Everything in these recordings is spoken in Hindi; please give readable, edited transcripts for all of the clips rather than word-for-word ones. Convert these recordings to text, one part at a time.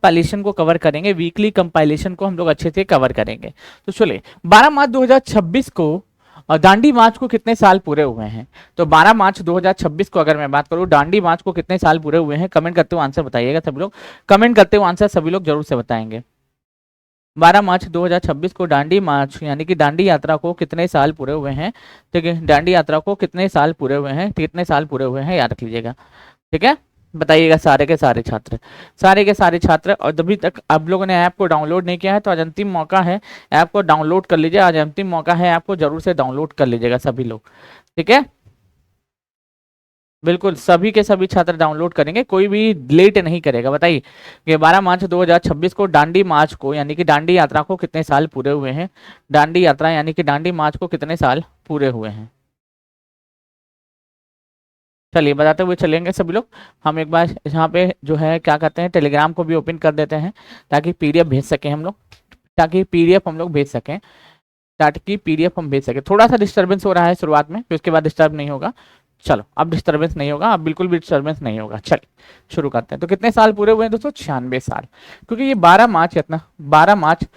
कंपाइलेशन को कवर करेंगे, वीकली कंपाइलेशन को हम लोग अच्छे से कवर करेंगे। तो चलिए 12 मार्च 2026 को दांडी मार्च को कितने साल पूरे हुए हैं? तो 12 मार्च 2026 को अगर मैं बात करूं, दांडी मार्च को कितने साल पूरे हुए हैं? कमेंट करते हुए आंसर बताइएगा सभी लोग, कमेंट करते हुए आंसर सभी लोग जरूर से बताएंगे। 12 मार्च 2026 को दांडी मार्च यानी कि दांडी यात्रा को कितने साल पूरे हुए हैं? ठीक है, दांडी यात्रा को कितने साल पूरे हुए हैं, कितने साल पूरे हुए हैं, याद रख लीजिएगा। ठीक है, बताइएगा सारे के सारे छात्र, सारे के सारे छात्र। और अभी तक आप लोगों ने ऐप को डाउनलोड नहीं किया है तो आज अंतिम मौका है, ऐप को डाउनलोड कर लीजिए, आज अंतिम मौका है, ऐप को जरूर से डाउनलोड कर लीजिएगा सभी लोग। ठीक है, बिल्कुल सभी के सभी छात्र डाउनलोड करेंगे, कोई भी लेट नहीं करेगा। बताइए कि 12 मार्च 2026 को दांडी मार्च को यानी कि दांडी यात्रा को कितने साल पूरे हुए हैं? दांडी यात्रा यानी कि दांडी मार्च को कितने साल पूरे हुए हैं? चलिए बताते हुए चलेंगे सभी लोग। हम एक बार यहाँ पे जो है क्या कहते हैं, टेलीग्राम को भी ओपन कर देते हैं ताकि पीडीएफ भेज सकें हम लोग, ताकि पीडीएफ हम लोग भेज सकें, ताकि पीडीएफ हम भेज सकें। थोड़ा सा डिस्टर्बेंस हो रहा है शुरुआत में, फिर उसके बाद डिस्टर्ब नहीं होगा। चलो अब डिस्टर्बेंस नहीं होगा, अब बिल्कुल भी डिस्टर्बेंस नहीं होगा। चलिए शुरू करते हैं। तो कितने साल पूरे हुए हैं दोस्तों? 96 साल, क्योंकि ये 12 मार्च इतना 12 मार्च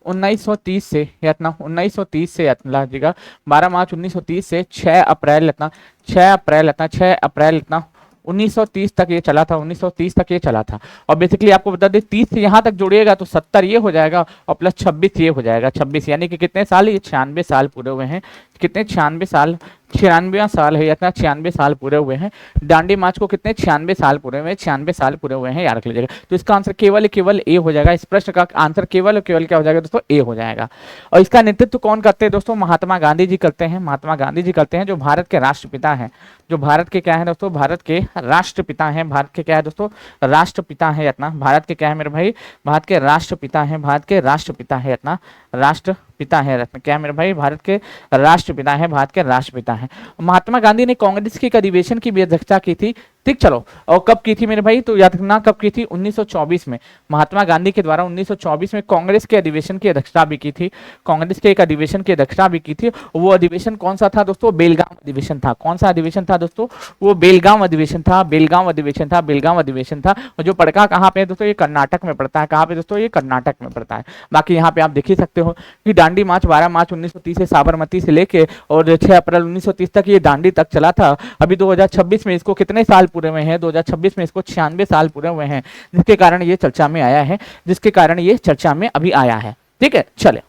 1930 से या इतना 1930 से लाजिएगा 12 मार्च 1930 से 6 अप्रैल इतना 6 अप्रैल इतना 6 अप्रैल इतना 1930 तक ये चला था, 1930 तक ये चला था। और बेसिकली आपको बता दें 30 से यहाँ तक जोड़िएगा तो 70 ये हो जाएगा और प्लस 26 ये हो जाएगा, 26 यानी कि कितने साल? ये 96 साल पूरे हुए हैं। कितने? 96 साल, 96वां साल है या 96 साल पूरे हुए हैं। दांडी मार्च को कितने? 96 साल पूरे हुए हैं, 96 साल पूरे हुए हैं, याद रख लीजिएगा। तो इसका आंसर केवल ए हो जाएगा, इस प्रश्न का आंसर केवल क्या हो जाएगा दोस्तों? ए हो जाएगा। और इसका नेतृत्व कौन करते हैं दोस्तों? महात्मा गांधी जी करते हैं, महात्मा गांधी जी करते हैं, जो भारत के राष्ट्रपिता हैं, जो भारत के क्या है दोस्तों? भारत के राष्ट्रपिता हैं, भारत के क्या है दोस्तों? राष्ट्रपिता है इतना, भारत के क्या है मेरे भाई? भारत के राष्ट्रपिता हैं, भारत के राष्ट्रपिता है इतना, राष्ट्रपिता है रत्न क्या है मेरे भाई? भारत के राष्ट्रपिता है, भारत के राष्ट्रपिता है। महात्मा गांधी ने कांग्रेस के एक अधिवेशन की भी अध्यक्षता की थी। ठीक, चलो, और कब की थी मेरे भाई? तो याद रखना कब की थी? 1924 में। महात्मा गांधी के द्वारा 1924 में कांग्रेस के अधिवेशन की अध्यक्षता भी की थी, कांग्रेस के एक अधिवेशन की अध्यक्षता भी की थी। वो अधिवेशन कौन सा था दोस्तों? बेलगाम अधिवेशन था। कौन सा अधिवेशन था दोस्तों? वो बेलगाम अधिवेशन था, बेलगाम अधिवेशन था, बेलगाम अधिवेशन था। और जो पड़ता कहाँ पे दोस्तों? ये कर्नाटक में पड़ता है। कहाँ पे दोस्तों? ये कर्नाटक में पड़ता है। बाकी यहाँ पे आप देख ही सकते हो कि दांडी मार्च 12 मार्च 1930 से साबरमती से लेके और 6 अप्रैल 1930 तक ये दांडी तक चला था। अभी 2026 में इसको कितने साल पूरे हुए हैं? 2026 में इसको 96 साल पूरे हुए हैं, जिसके कारण ये चर्चा में आया है, जिसके कारण ये चर्चा में अभी आया है। ठीक है, चले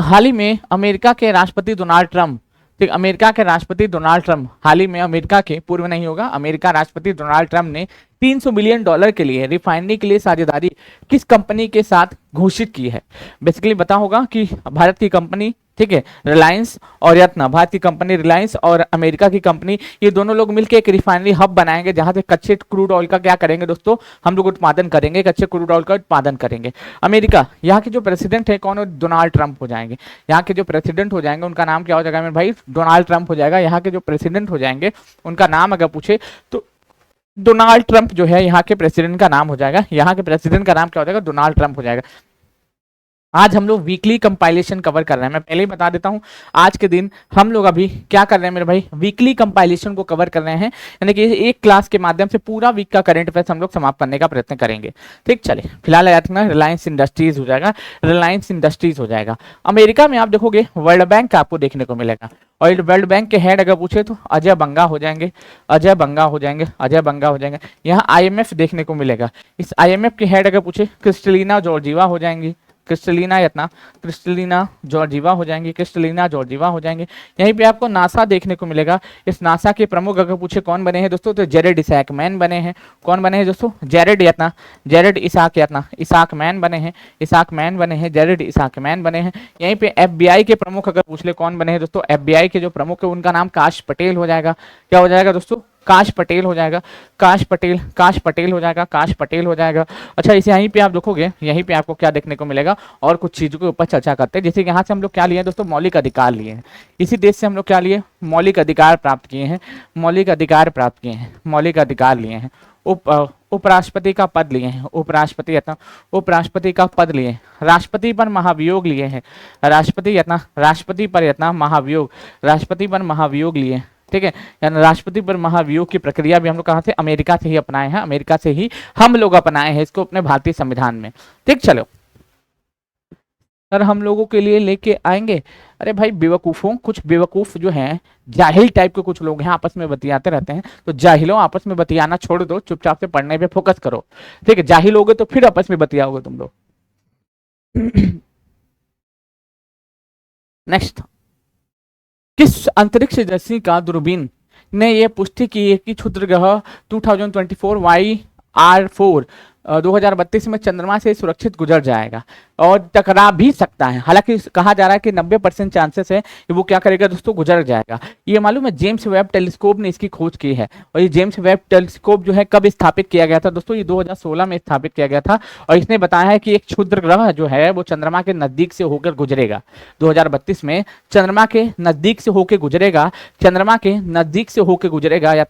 हाल ही में अमेरिका के राष्ट्रपति डोनाल्ड ट्रंप, ठीक, अमेरिका के राष्ट्रपति डोनाल्ड ट्रंप हाल ही में, अमेरिका के पूर्व नहीं होगा, अमेरिका राष्ट्रपति डोनाल्ड ट्रंप ने $300 बिलियन के लिए रिफाइनरी के लिए साझेदारी किस कंपनी के साथ घोषित की है? बेसिकली बता होगा कि भारत की कंपनी, ठीक है, रिलायंस और यत्न, भारत की कंपनी रिलायंस और अमेरिका की कंपनी, ये दोनों लोग मिलकर एक रिफाइनरी हब बनाएंगे जहां से कच्चे क्रूड ऑयल का क्या करेंगे दोस्तों? हम लोग उत्पादन करेंगे, कच्चे क्रूड ऑयल का उत्पादन करेंगे। अमेरिका, यहाँ के जो प्रेसिडेंट है कौन? डोनाल्ड ट्रंप हो जाएंगे। यहाँ के जो प्रेसिडेंट हो जाएंगे उनका नाम क्या हो जाएगा मेरे भाई? डोनाल्ड ट्रंप हो जाएगा। यहाँ के जो प्रेसिडेंट हो जाएंगे उनका नाम अगर पूछे तो डोनाल्ड ट्रंप जो है यहाँ के प्रेसिडेंट का नाम हो जाएगा। यहाँ के प्रेसिडेंट का नाम क्या हो जाएगा? डोनाल्ड ट्रंप हो जाएगा। आज हम लोग वीकली कंपाइलेशन कवर कर रहे हैं, मैं पहले ही बता देता हूं, आज के दिन हम लोग अभी क्या कर रहे हैं मेरे भाई? वीकली कंपाइलेशन को कवर कर रहे हैं, यानी कि एक क्लास के माध्यम से पूरा वीक का करंट अफेयर्स हम लोग समाप्त करने का प्रयत्न करेंगे। ठीक, चलिए फिलहाल याद रखना रिलायंस इंडस्ट्रीज हो जाएगा, रिलायंस इंडस्ट्रीज हो जाएगा। अमेरिका में आप देखोगे वर्ल्ड बैंक का आपको देखने को मिलेगा, और वर्ल्ड बैंक के हेड अगर पूछे तो अजय बंगा हो जाएंगे, अजय बंगा हो जाएंगे, अजय बंगा हो जाएंगे। यहाँ IMF देखने को मिलेगा, इस IMF के हेड अगर पूछे क्रिस्टलिना जॉर्जिवा हो जाएंगी, क्रिस्टलिना यत्ना, क्रिस्टलिना जॉर्जिवा हो जाएंगी, क्रिस्टलिना जॉर्जिवा हो जाएंगे। यहीं पे आपको नासा देखने को मिलेगा, इस नासा के प्रमुख अगर पूछे कौन बने हैं दोस्तों? तो जेरेड इसाक मैन बने हैं। कौन बने हैं दोस्तों? जेरेड यत्ना, जेरेड इसाक यत्ना, इसाक मैन बने हैं, इसाक मैन बने हैं, जेरेड इसाक मैन बने हैं। यहीं पे FBI के प्रमुख अगर पूछ ले कौन बने हैं दोस्तों? FBI के जो प्रमुख है उनका नाम काश पटेल हो जाएगा। क्या हो जाएगा दोस्तों? काश पटेल हो जाएगा, काश पटेल, काश पटेल हो जाएगा, काश पटेल हो जाएगा। अच्छा, इसे यहीं पे आप देखोगे, यहीं पे आपको क्या देखने को मिलेगा? और कुछ चीजों के ऊपर चर्चा करते हैं, जैसे यहाँ से हम लोग क्या लिए हैं दोस्तों? मौलिक अधिकार लिए हैं। इसी देश से हम लोग क्या लिए? मौलिक अधिकार प्राप्त किए हैं, मौलिक अधिकार प्राप्त किए हैं, मौलिक अधिकार लिए हैं। उपराष्ट्रपति का पद लिए हैं, उपराष्ट्रपति यत्न, उपराष्ट्रपति का पद लिए हैं। राष्ट्रपति पर महाभियोग लिए हैं, राष्ट्रपति यत्न, राष्ट्रपति पर यत्न महाभियोग, राष्ट्रपति पर महाभियोग लिए हैं। ठीक है, यानी राष्ट्रपति पर महाभियोग की प्रक्रिया भी हम लोग कहाँ से, अमेरिका से ही अपनाए हैं, अमेरिका से ही हम लोग अपनाए हैं इसको अपने भारतीय संविधान में। ठीक, चलो सर हम लोगों के लिए लेके आएंगे। अरे भाई बेवकूफों, कुछ बेवकूफ जो हैं, जाहिल टाइप के कुछ लोग हैं, आपस में बतियाते रहते हैं, तो जाहिलों आपस में बतियाना छोड़ दो, चुपचाप से पढ़ने पे फोकस करो। ठीक है, जाहिल होगे तो फिर आपस में बतियाओगे तुम लोग। नेक्स्ट, किस अंतरिक्ष एजेंसी का दूरबीन ने यह पुष्टि की है कि क्षुद्र ग्रह 2024 YR4 2032 में चंद्रमा से सुरक्षित गुजर जाएगा और टकरा भी सकता है। हालांकि कहा जा रहा है कि 90% चांसेस है कि वो क्या करेगा दोस्तों, गुजर जाएगा। ये मालूम है जेम्स वेब टेलीस्कोप ने इसकी खोज की है। और ये जेम्स वेब टेलीस्कोप जो है कब स्थापित किया गया था दोस्तों, ये 2016 में स्थापित किया गया था। और इसने बताया है कि एक क्षुद्र ग्रह जो है वो चंद्रमा के नजदीक से होकर गुजरेगा 2032 में, चंद्रमा के नजदीक से होकर गुजरेगा, चंद्रमा के नजदीक से होकर गुजरेगा, या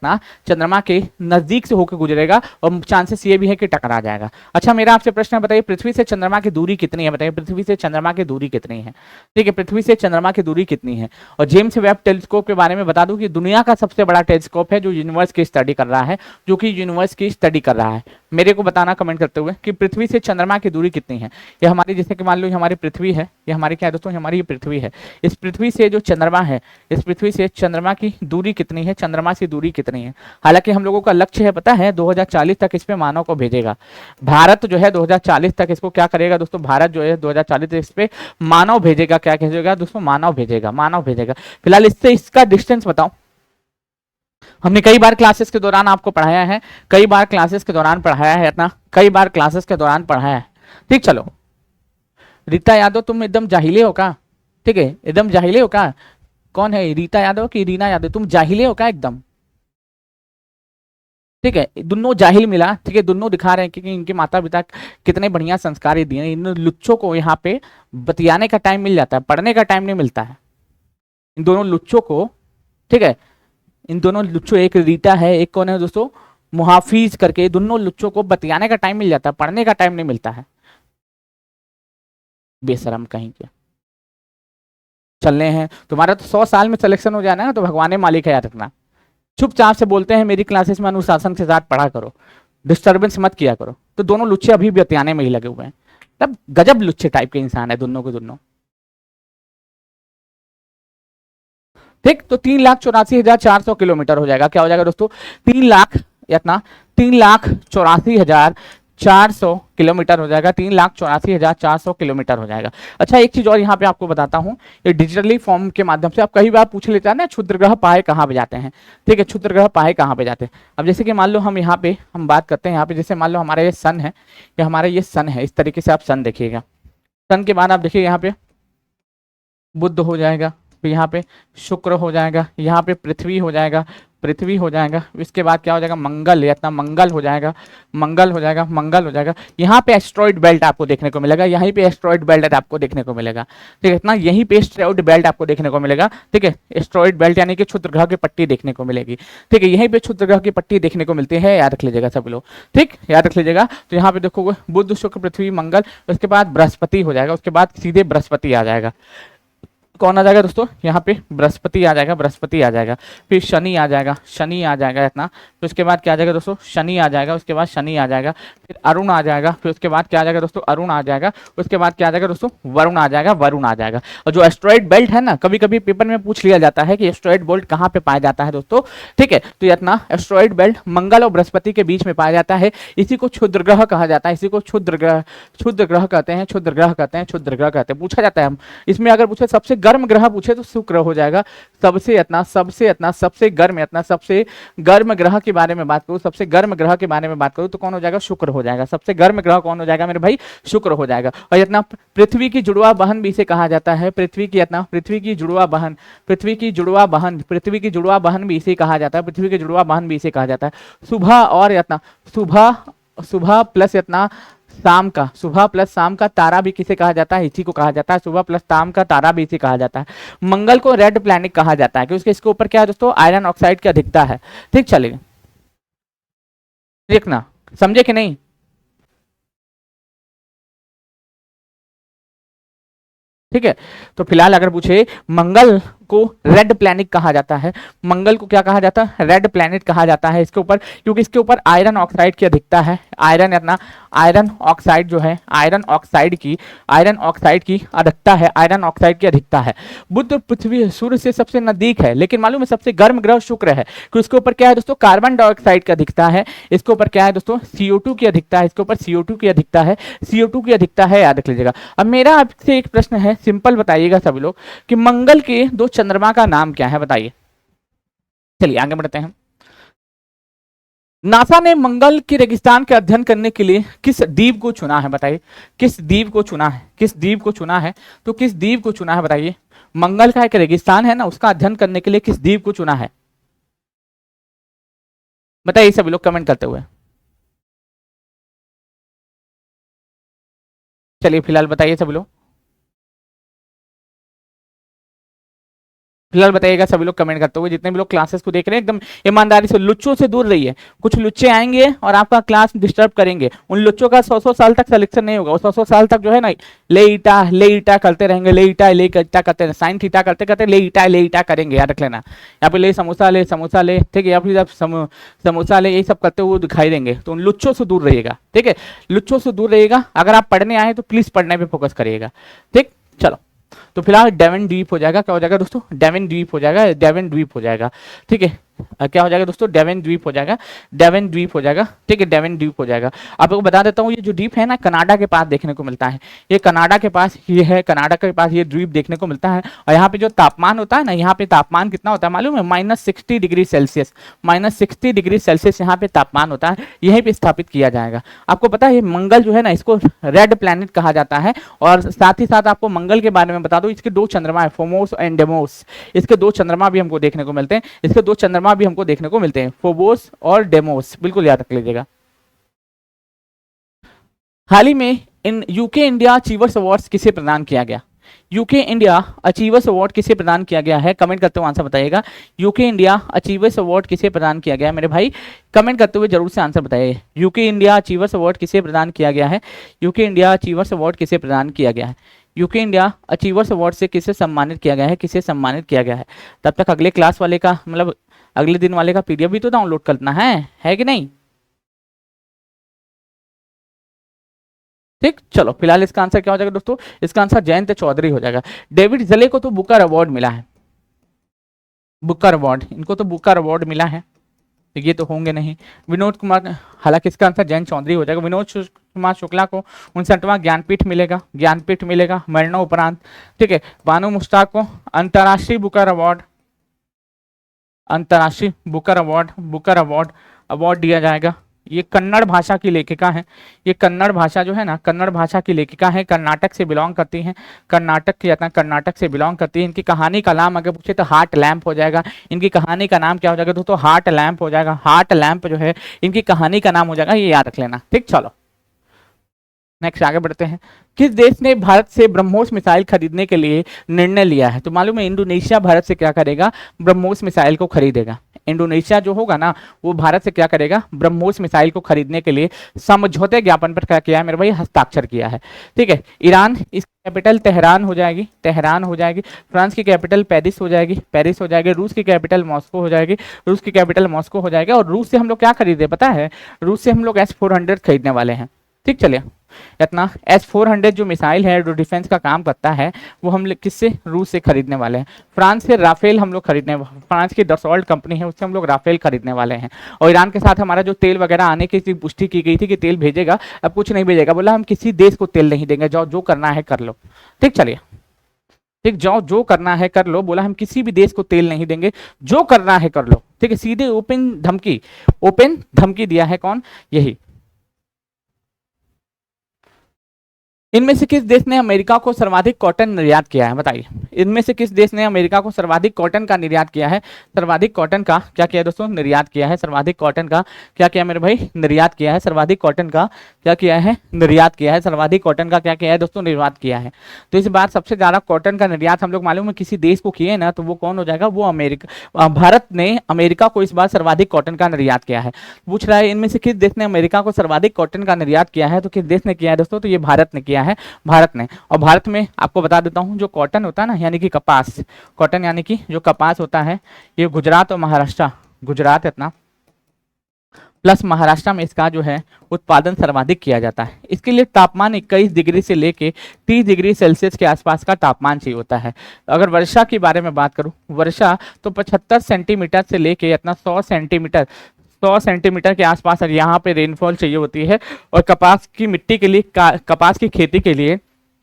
चंद्रमा के नजदीक से होकर गुजरेगा, और चांसेस ये भी है कि टकरा जाएगा। अच्छा मेरा आपसे प्रश्न बताइए, पृथ्वी से चंद्रमा की दूरी कितनी है, बताइए पृथ्वी से चंद्रमा की दूरी कितनी है। ठीक है, पृथ्वी से चंद्रमा की दूरी कितनी है। और जेम्स वेब टेलीस्कोप के बारे में बता दूं कि दुनिया का सबसे बड़ा टेलीस्कोप है जो यूनिवर्स की स्टडी कर रहा है, जो कि यूनिवर्स की स्टडी कर रहा है। मेरे को बताना कमेंट करते हुए कि पृथ्वी से चंद्रमा की दूरी कितनी है। ये हमारी, जैसे कि मान लो हमारी पृथ्वी है, ये हमारी क्या है दोस्तों, हमारी ये पृथ्वी है, इस पृथ्वी से जो चंद्रमा है, इस पृथ्वी से चंद्रमा की दूरी कितनी है, चंद्रमा से दूरी कितनी है। हालांकि हम लोगों का लक्ष्य है पता है, 2040 तक इस पे मानव को भेजेगा भारत जो है, 2040 तक इसको क्या करेगा दोस्तों, भारत जो है 2040 तक इस पे मानव भेजेगा। क्या भेजेगा दोस्तों, मानव भेजेगा, मानव भेजेगा। फिलहाल इससे इसका डिस्टेंस बताओ। हमने कई बार क्लासेस के दौरान आपको पढ़ाया है, कई बार क्लासेस के दौरान पढ़ाया है, इतना कई बार क्लासेस के दौरान पढ़ाया है। ठीक, चलो रीता यादव तुम एकदम जाहिले हो का, ठीक है एकदम जाहिले हो का। कौन है, रीता यादव की रीना यादव, तुम जाहिले हो का एकदम। ठीक है, दोनों जाहिल मिला, ठीक है दोनों दिखा रहे हैं कि इनके माता पिता कितने बढ़िया संस्कार दिए। इन लुच्चों को यहाँ पे बतियाने का टाइम मिल जाता है, पढ़ने का टाइम नहीं मिलता है इन दोनों लुच्चों को। ठीक है, इन दोनों लुच्चों, एक रीता है, एक कौन है दोस्तों, मुहाफिज करके, दोनों लुच्चों को बतियाने का टाइम मिल जाता है, पढ़ने का टाइम नहीं मिलता है। बेशरम कहीं के। चलने हैं तुम्हारा तो 100 साल में सिलेक्शन हो जाना है तो भगवान मालिक है, याद रखना। चुपचाप से बोलते हैं मेरी क्लासेस में अनुशासन के साथ पढ़ा करो, डिस्टर्बेंस मत किया करो। तो दोनों लुच्चे अभी भी बतियाने में ही लगे हुए हैं, तब गजब लुच्चे टाइप के इंसान है दोनों के दोनों। ठीक, तो 3,84,400 किलोमीटर हो जाएगा। क्या हो जाएगा दोस्तों, 3,84,400 किलोमीटर हो जाएगा, 3,84,400 किलोमीटर हो जाएगा। अच्छा एक चीज और यहाँ पे आपको बताता हूँ, ये डिजिटली फॉर्म के माध्यम से आप कई बार पूछ लेते हैं ना, क्षुद्र ग्रह पाए कहाँ पे जाते हैं। ठीक है, क्षुद्र ग्रह पाए कहाँ पे जाते हैं। अब जैसे कि मान लो हम यहाँ पे हम बात करते हैं, यहाँ पे जैसे मान लो हमारा ये सन है, या हमारा ये सन है, इस तरीके से आप सन देखिएगा। सन के बाद आप देखिए यहाँ पे बुध हो जाएगा, फिर यहाँ पे शुक्र हो जाएगा, यहाँ पे पृथ्वी हो जाएगा, पृथ्वी हो जाएगा, इसके बाद क्या हो जाएगा, मंगल, या इतना मंगल हो जाएगा, मंगल हो जाएगा, मंगल हो जाएगा। यहाँ पे एस्ट्रॉइड बेल्ट आपको देखने को मिलेगा, यहीं पे एस्ट्रॉइड बेल्ट आपको देखने को मिलेगा। ठीक है, इतना यहीं पे एस्ट्रॉइड बेल्ट आपको देखने को मिलेगा। ठीक है, एस्ट्रॉइड बेल्ट यानी कि क्षुद्र ग्रह की पट्टी देखने को मिलेगी। ठीक है, यहीं पे क्षुद्र ग्रह की पट्टी देखने को मिलती है, याद रख लीजिएगा सब लोग। ठीक, याद रख लीजिएगा। तो यहाँ पे देखोगे बुध शुक्र पृथ्वी मंगल, उसके बाद बृहस्पति हो जाएगा, उसके बाद सीधे बृहस्पति आ जाएगा। कौन आ जाएगा दोस्तों, यहाँ पे बृहस्पति आ जाएगा, बृहस्पति आ जाएगा, फिर शनि आ जाएगा, शनि आ जाएगा इतना, फिर उसके बाद क्या आ जाएगा दोस्तों, शनि आ जाएगा, उसके बाद शनि आ जाएगा, फिर अरुण आ जाएगा, फिर उसके बाद क्या आ जाएगा दोस्तों, अरुण आ जाएगा, उसके बाद क्या आ जाएगा दोस्तों, वरुण आ जाएगा, वरुण आ जाएगा। और जो एस्ट्रॉइड बेल्ट है ना, कभी कभी पेपर में पूछ लिया जाता है कि एस्ट्रॉइड बेल्ट कहाँ पे पाया जाता है दोस्तों। ठीक है, तो इतना एस्ट्रॉइड बेल्ट मंगल और बृहस्पति के बीच में पाया जाता है, इसी को क्षुद्र ग्रह कहा जाता है, इसी को क्षुद्र ग्रह कहते हैं, क्षुद्र ग्रह कहते हैं, क्षुद्र ग्रह कहते हैं। पूछा जाता है हम इसमें, अगर पूछे सबसे गर्म ग्रह पूछे तो शुक्र हो जाएगा, सबसे गर्म ग्रह के बारे में बात करूं, सबसे गर्म ग्रह के बारे में बात करूं तो कौन हो जाएगा, शुक्र हो जाएगा। सबसे गर्म ग्रह कौन हो जाएगा मेरे भाई, शुक्र हो जाएगा। और इतना पृथ्वी की जुड़वा बहन भी इसे कहा जाता है, पृथ्वी की जुड़वा बहन भी इसे कहा जाता है, पृथ्वी की जुड़वा बहन भी इसे कहा जाता है। सुबह और इतना सुबह प्लस इतना शाम का, सुबह प्लस शाम का तारा भी किसे कहा जाता है, इसी को कहा जाता है, सुबह प्लस शाम का तारा भी इसे कहा जाता है। मंगल को रेड प्लैनेट कहा जाता है क्योंकि इसके ऊपर क्या है दोस्तों, आयरन ऑक्साइड की अधिकता है। ठीक, चलिए देखना, समझे कि नहीं। ठीक है, तो फिलहाल अगर पूछे मंगल को रेड प्लैनेट कहा जाता है, मंगल को क्या कहा जाता है, रेड प्लैनेट कहा जाता है इसके ऊपर, क्योंकि इसके ऊपर आयरन ऑक्साइड की अधिकता है, आयरन ऑक्साइड जो है, आयरन ऑक्साइड की अधिकता है, आयरन ऑक्साइड की अधिकता है। बुध पृथ्वी सूर्य से सबसे नजदीक है, लेकिन मालूम है सबसे गर्म ग्रह शुक्र है, कि उसके ऊपर क्या है दोस्तों, कार्बन डाइऑक्साइड की अधिकता है, इसके ऊपर क्या है दोस्तों, CO2 की अधिकता है, इसके ऊपर CO2 की अधिकता है, CO2 की अधिकता है, याद रख लीजिएगा। अब मेरा आपसे एक प्रश्न है, सिंपल बताइएगा सभी लोग, कि मंगल के 2 चंद्रमा का नाम क्या है, बताइए। चलिए आगे बढ़ते हैं। नासा ने मंगल के रेगिस्तान के अध्ययन करने के लिए किस द्वीप को चुना है, बताइए। किस द्वीप को चुना है, किस द्वीप को चुना है, तो किस द्वीप को चुना है बताइए। मंगल का एक रेगिस्तान है ना, उसका अध्ययन करने के लिए किस द्वीप को चुना है, बताइए सभी लोग कमेंट करते हुए। चलिए फिलहाल बताइए सभी लोग, फिलहाल बताइएगा सभी लोग कमेंट करते हुए, जितने भी लोग क्लासेस को देख रहे हैं एकदम ईमानदारी से, लुच्चों से दूर रहिए। कुछ लुच्चे आएंगे और आपका क्लास डिस्टर्ब करेंगे, उन लुच्चों का 100 साल तक सिलेक्शन नहीं होगा, 100 साल तक जो है ना ले ईटा करते रहेंगे, ले ईटा करते हैं, साइन थीटा करते करते ले ईटा करेंगे, याद रख लेना। यहाँ पे ले समोसा ले, ठीक है, या फिर आप समोसा ले, यही सब करते हुए दिखाई देंगे, तो उन लुच्चों से दूर रहिएगा, ठीक है, लुच्चों से दूर रहिएगा। अगर आप पढ़ने आए तो प्लीज पढ़ने पर फोकस करिएगा, ठीक। चलो, तो फिलहाल डेवन द्वीप हो जाएगा, क्या हो जाएगा दोस्तों, डेवन द्वीप हो जाएगा, डेवन द्वीप हो जाएगा, ठीक है। क्या हो जाएगा दोस्तों, डेवन द्वीप हो जाएगा, डेवन द्वीप हो जाएगा, ठीक है, डेवन द्वीप हो जाएगा। आप लोगों को बता देता हूँ, ये जो द्वीप है ना कनाडा के पास देखने को मिलता है, ये कनाडा के पास ये है, कनाडा के पास ये द्वीप देखने को मिलता है। और यहाँ पे जो तापमान होता है ना, यहाँ पे तापमान कितना होता है मालूम है, -60 डिग्री सेल्सियस, -60 डिग्री सेल्सियस यहाँ पे तापमान होता है, यहीं पे स्थापित किया जाएगा। आपको पता है मंगल जो है ना, इसको रेड प्लैनेट कहा जाता है। और साथ ही साथ आपको मंगल के बारे में बता दो, इसके 2 चंद्रमा है, फोमोस एंड डेमोस, इसके 2 चंद्रमा भी हमको देखने को मिलते हैं, इसके 2 चंद्रमा भी हमको देखने को मिलते हैं, फोबोस और डेमोस, बिल्कुल याद रख लीजिएगा। हाल ही में in UK India achievers awards किसे प्रदान किया गया, यूके इंडिया अचीवर्स अवार्ड किसे प्रदान किया गया है, कमेंट करते हुए आंसर बताइएगा। यूके इंडिया अचीवर्स अवार्ड किसे प्रदान किया गया है मेरे भाई, कमेंट करते हुए जरूर से आंसर बताइए। यूके इंडिया अचीवर्स अवार्ड किसे प्रदान किया गया है, यूके इंडिया अचीवर्स अवार्ड किसे प्रदान किया गया है, यूके इंडिया अचीवर्स अवार्ड से किसे सम्मानित किया गया है, किसे सम्मानित किया गया है। तब तक अगले क्लास वाले का मतलब अगले दिन वाले का PDF भी तो डाउनलोड करना है कि नहीं, ठीक। चलो फिलहाल इसका आंसर क्या हो जाएगा दोस्तों, इसका आंसर जयंत चौधरी हो जाएगा। डेविड जले को तो बुकर अवार्ड मिला है, बुकर अवार्ड, इनको तो बुकर अवार्ड मिला है, तो ये तो होंगे नहीं। विनोद कुमार, हालांकि इसका आंसर जयंत चौधरी हो जाएगा। विनोद कुमार शुक्ला को 59वां ज्ञानपीठ मिलेगा, ज्ञानपीठ मिलेगा मरणोपरांत, ठीक है। बानो मुश्ताक को अंतर्राष्ट्रीय बुकर अवार्ड, अंतर्राष्ट्रीय Booker award, Booker award award दिया जाएगा। ये कन्नड़ भाषा की लेखिका है, ये कन्नड़ भाषा जो है ना, कन्नड़ भाषा की लेखिका है, कर्नाटक से बिलोंग करती हैं, कर्नाटक से बिलोंग करती है। इनकी कहानी का नाम अगर पूछे तो हार्ट लैम्प हो जाएगा। इनकी कहानी का नाम क्या हो जाएगा दोस्तों, हार्ट लैम्प हो जाएगा, हार्ट लैम्प जो है इनकी कहानी का नाम हो जाएगा, ये याद रख लेना, ठीक। चलो नेक्स्ट आगे बढ़ते हैं। किस देश ने भारत से ब्रह्मोस मिसाइल खरीदने के लिए निर्णय लिया है, तो मालूम है इंडोनेशिया भारत से क्या करेगा, ब्रह्मोस मिसाइल को खरीदेगा। इंडोनेशिया जो होगा ना वो भारत से क्या करेगा, ब्रह्मोस मिसाइल को खरीदने के लिए समझौते ज्ञापन पर क्या किया है मेरे भाई, हस्ताक्षर किया है, ठीक है। ईरान, इसकी कैपिटल तेहरान हो जाएगी, तेहरान हो जाएगी। फ्रांस की कैपिटल पेरिस हो जाएगी, पेरिस हो जाएगी। रूस की कैपिटल मॉस्को हो जाएगी, रूस की कैपिटल मॉस्को हो जाएगा। और रूस से हम लोग क्या खरीदे पता है, रूस से हम लोग S-400 खरीदने वाले हैं, ठीक। चलिए इतना S-400 जो मिसाइल है जो डिफेंस का काम करता है वो हम किससे, रूस से खरीदने वाले हैं। फ्रांस से राफेल हम लोग खरीदने, फ्रांस की डसॉल्ट कंपनी है उससे हम लोग राफेल खरीदने वाले हैं। और ईरान के साथ हमारा जो तेल वगैरह आने की पुष्टि की गई थी कि तेल भेजेगा, अब कुछ नहीं भेजेगा, बोला हम किसी देश को तेल नहीं देंगे, जाओ जो करना है कर लो, ठीक। चलिए ठीक, जाओ जो करना है कर लो, बोला हम किसी भी देश को तेल नहीं देंगे, जो करना है कर लो, ठीक है। सीधे ओपन धमकी दिया है कौन, यही। इनमें से किस देश ने अमेरिका को सर्वाधिक कॉटन निर्यात किया है, बताइए। इनमें से किस देश ने अमेरिका को सर्वाधिक कॉटन का निर्यात किया है, सर्वाधिक कॉटन का क्या किया है दोस्तों, निर्यात किया है। सर्वाधिक कॉटन का क्या किया मेरे भाई, निर्यात किया है। सर्वाधिक कॉटन का क्या किया है, निर्यात किया है। सर्वाधिक कॉटन का क्या किया है दोस्तों, निर्यात किया है। तो इस बार सबसे ज्यादा कॉटन का निर्यात हम लोग मालूम है किसी देश को किए ना, तो वो कौन हो जाएगा, वो अमेरिका, भारत ने अमेरिका को इस बार सर्वाधिक कॉटन का निर्यात किया है। पूछ रहा है इनमें से किस देश ने अमेरिका को सर्वाधिक कॉटन का निर्यात किया है, तो किस देश ने किया है दोस्तों, तो ये भारत ने किया है। है? भारत ने। और भारत में आपको बता देता हूँ, जो कॉटन होता है ना, यानी कि कपास, कॉटन यानी कि जो कपास होता है, ये गुजरात और महाराष्ट्र, गुजरात इतना प्लस महाराष्ट्र में इसका जो है उत्पादन सर्वाधिक किया जाता है। इसके लिए तापमान 21 डिग्री से लेके 30 डिग्री सेल्सियस के आसपास का तापमान चाहिए होता है। अगर वर्षा के बारे में बात करूं, वर्षा तो 75 सेंटीमीटर से लेके इतना 100 सेंटीमीटर के आसपास यहाँ पे रेनफॉल चाहिए होती है। और कपास की मिट्टी के लिए, कपास की खेती के लिए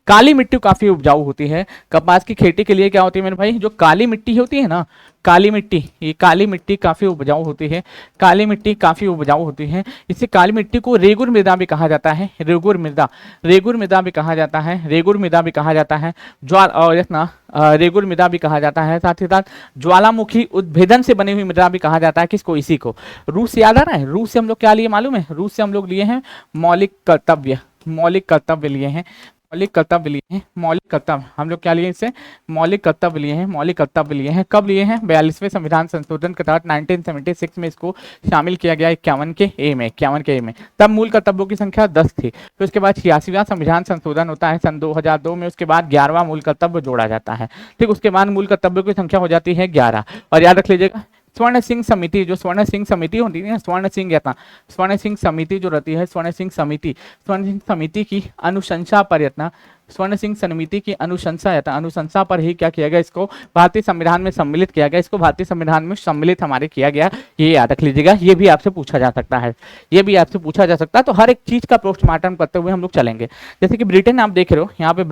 काली मिट्टी काफी उपजाऊ होती है। कपास की खेती के लिए क्या होती है मेरे भाई, जो काली मिट्टी होती है ना, काली मिट्टी, ये काली मिट्टी काफी उपजाऊ होती है, काली मिट्टी काफी उपजाऊ होती है। इसे काली मिट्टी को रेगुर मृदा भी कहा जाता है, रेगुर मृदा, रेगुर मृदा भी कहा जाता है, रेगुर मृदा भी कहा जाता है, ज्वाल और इतना रेगुर मृदा भी कहा जाता है। साथ ही साथ ज्वालामुखी उद्भेदन से बनी हुई मृदा भी कहा जाता है। किसको? इसी को। रूस से याद आ रहा है? रूस से हम लोग क्या लिए मालूम है? रूस से हम लोग लिए हैं मौलिक कर्तव्य, मौलिक कर्तव्य लिए हैं, मौलिक कर्तव्य लिए हैं, मौलिक कर्तव्य। हम लोग क्या लिए इससे? मौलिक कर्तव्य लिए हैं, मौलिक कर्तव्य लिए हैं। कब लिए हैं? 42वें संविधान संशोधन के तहत 1976 में इसको शामिल किया गया 51 के ए में, 51 के ए में। तब मूल कर्तव्यों की संख्या 10 थी। फिर उसके बाद 86वां संविधान संशोधन होता है सन 2002 में, उसके बाद 11वां मूल कर्तव्य जोड़ा जाता है। ठीक, उसके बाद मूल कर्तव्यों की संख्या हो जाती है 11। और याद रख लीजिएगा, स्वर्ण सिंह समिति, जो स्वर्ण सिंह समिति होती है, स्वर्ण सिंह या स्वर्ण सिंह समिति जो रहती है, स्वर्ण सिंह समिति की अनुशंसा पर यत्न, स्वर्ण सिंह समिति की अनुशंसा पर ही क्या किया गया, इसको भारतीय संविधान में सम्मिलित किया गया, इसको भारतीय संविधान में सम्मिलित हमारे किया गया। ये याद रख लीजिएगा, ये भी आपसे पूछा जा सकता है, ये भी आपसे पूछा जा सकता है। तो हर एक चीज का पोस्टमार्टम करते हुए हम लोग चलेंगे। जैसे कि ब्रिटेन आप देख रहे हो यहाँ पे,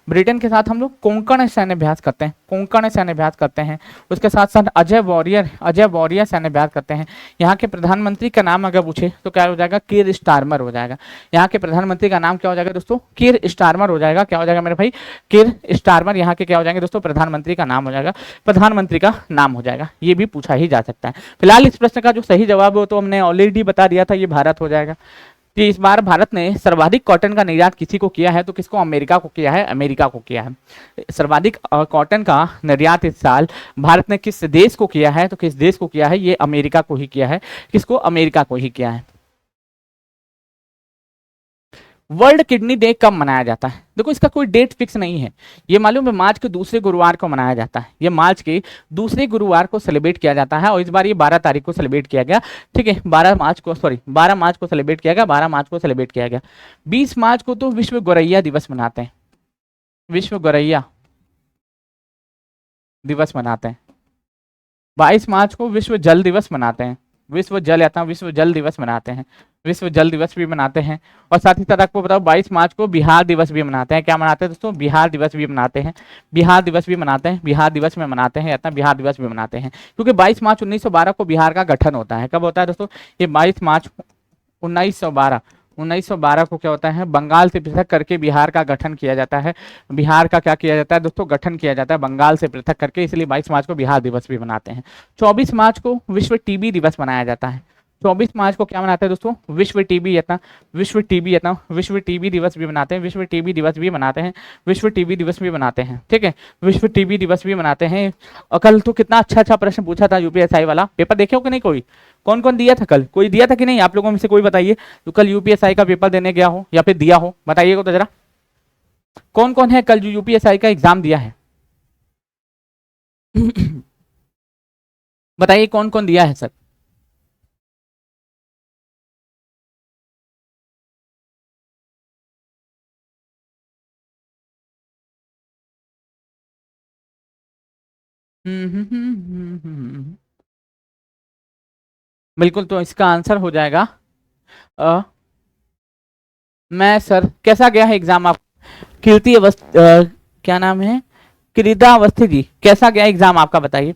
ब्रिटेन के साथ हम लोग कोंकण सैन्य अभ्यास करते हैं, कोंकण सैन्य अभ्यास करते हैं। उसके साथ साथ अजय वॉरियर सैन्य अभ्यास करते हैं। यहाँ के प्रधानमंत्री का नाम अगर पूछे तो क्या हो जाएगा? कीर स्टारमर हो जाएगा। यहाँ के प्रधानमंत्री का नाम क्या हो जाएगा दोस्तों? कीर स्टारमर हो जाएगा। क्या हो जाएगा मेरे भाई? कीर स्टारमर यहाँ के क्या हो जाएंगे दोस्तों? प्रधानमंत्री का नाम हो जाएगा, प्रधानमंत्री का नाम हो जाएगा। ये भी पूछा ही जा सकता है। फिलहाल इस प्रश्न का जो सही जवाब हो तो हमने ऑलरेडी बता दिया था, ये भारत हो जाएगा। कि इस बार भारत ने सर्वाधिक कॉटन का निर्यात किसी को किया है? तो किसको? अमेरिका को किया है, अमेरिका को किया है। सर्वाधिक कॉटन का निर्यात इस साल भारत ने किस देश को किया है? तो किस देश को किया है? ये अमेरिका को ही किया है। किसको? अमेरिका को ही किया है। वर्ल्ड किडनी डे कब मनाया जाता है? देखो इसका कोई डेट फिक्स नहीं है। ये मालूम है मार्च के दूसरे गुरुवार को मनाया जाता है। ये मार्च के दूसरे गुरुवार को सेलिब्रेट किया जाता है। और इस बार ये 12 तारीख को सेलिब्रेट किया गया। ठीक है, 12 मार्च को सेलिब्रेट किया गया, 12 मार्च को सेलिब्रेट किया गया। 20 मार्च को तो विश्व गौरैया दिवस मनाते हैं, विश्व गौरैया दिवस मनाते हैं। 22 मार्च को विश्व जल दिवस मनाते हैं, विश्व जल दिवस मनाते हैं, विश्व जल दिवस भी मनाते हैं। और साथ ही साथ आपको बताओ 22 मार्च को बिहार दिवस भी मनाते हैं। क्या मनाते हैं दोस्तों? बिहार दिवस भी मनाते हैं, बिहार दिवस भी मनाते हैं, बिहार दिवस में मनाते हैं, बिहार दिवस भी मनाते हैं। क्योंकि 22 मार्च 1912 को बिहार का गठन होता है। कब होता है दोस्तों? ये 22 मार्च 1912 को क्या होता है? बंगाल से पृथक करके बिहार का गठन किया जाता है। बिहार का क्या किया जाता है दोस्तों? गठन किया जाता है बंगाल से पृथक करके, इसलिए 22 मार्च को बिहार दिवस भी मनाते हैं। 24 मार्च को विश्व टीबी दिवस मनाया जाता है। 24 मार्च को क्या मनाते हैं दोस्तों? विश्व टीबी दिवस भी मनाते हैं, विश्व टीबी दिवस भी मनाते हैं, विश्व टीबी दिवस भी मनाते हैं। ठीक है, विश्व टीबी दिवस भी मनाते हैं। और कल तो कितना अच्छा प्रश्न पूछा था यूपीएसआई वाला, पेपर देखे हो कि नहीं? कोई कौन कौन दिया था कल? कोई दिया था कि नहीं? आप लोगों में से कोई बताइए जो कल यूपीएसआई का पेपर देने गया हो या फिर दिया हो, बताइएगा तो जरा। कौन कौन है कल जो यूपीएसआई का एग्जाम दिया है? बताइए कौन कौन दिया है सर? बिल्कुल, तो इसका आंसर हो जाएगा मैं सर। कैसा गया है एग्जाम आप? कीर्ति क्या नाम है? किरिदा अवस्थी जी, कैसा गया एग्जाम आपका? बताइए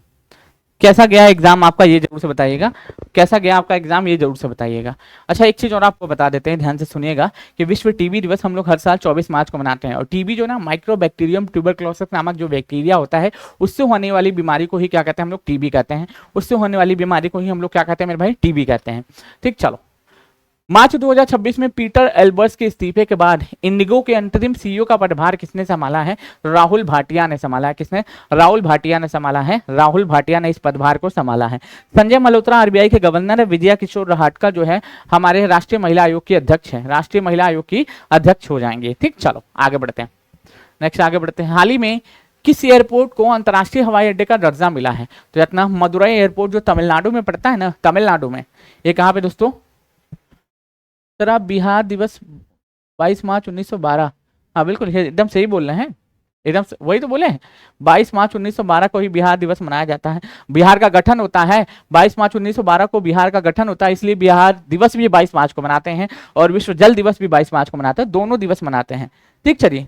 कैसा गया एग्जाम आपका, ये जरूर से बताइएगा। कैसा गया आपका एग्जाम, ये जरूर से बताइएगा। अच्छा, एक चीज और आपको बता देते हैं, ध्यान से सुनिएगा कि विश्व टीबी दिवस हम लोग हर साल 24 मार्च को मनाते हैं। और टीबी जो ना, माइक्रोबैक्टीरियम ट्यूबरक्लोसिस नामक जो बैक्टीरिया होता है, उससे होने वाली बीमारी को ही क्या कहते हैं हम लोग? टीबी कहते हैं। उससे होने वाली बीमारी को ही हम लोग क्या कहते हैं मेरे भाई? टीबी कहते हैं। ठीक, चलो मार्च 2026 में पीटर एल्बर्स के इस्तीफे के बाद इंडिगो के अंतरिम सीईओ का पदभार किसने संभाला है? राहुल भाटिया ने संभाला है। किसने? राहुल भाटिया ने संभाला है। राहुल भाटिया ने इस पदभार को संभाला है। संजय मल्होत्रा आरबीआई के गवर्नर है। विजया किशोर रहाटकर जो है हमारे राष्ट्रीय महिला आयोग की अध्यक्ष है, राष्ट्रीय महिला आयोग की अध्यक्ष हो जाएंगे। ठीक, चलो आगे बढ़ते हैं। नेक्स्ट आगे बढ़ते हैं। हाल ही में किस एयरपोर्ट को अंतर्राष्ट्रीय हवाई अड्डे का दर्जा मिला है? तो इतना मदुरई एयरपोर्ट जो तमिलनाडु में पड़ता है ना, तमिलनाडु में, ये कहाँ पे दोस्तों? सर बिहार दिवस 22 मार्च 1912। हाँ बिल्कुल एकदम सही बोल रहे हैं, एकदम वही तो बोले हैं। 22 मार्च 1912 को ही बिहार दिवस मनाया जाता है। बिहार का गठन होता है 22 मार्च 1912 को, बिहार का गठन होता है, इसलिए बिहार दिवस भी 22 मार्च को मनाते हैं और विश्व जल दिवस भी 22 मार्च को मनाते हैं, दोनों दिवस मनाते हैं। ठीक, चलिए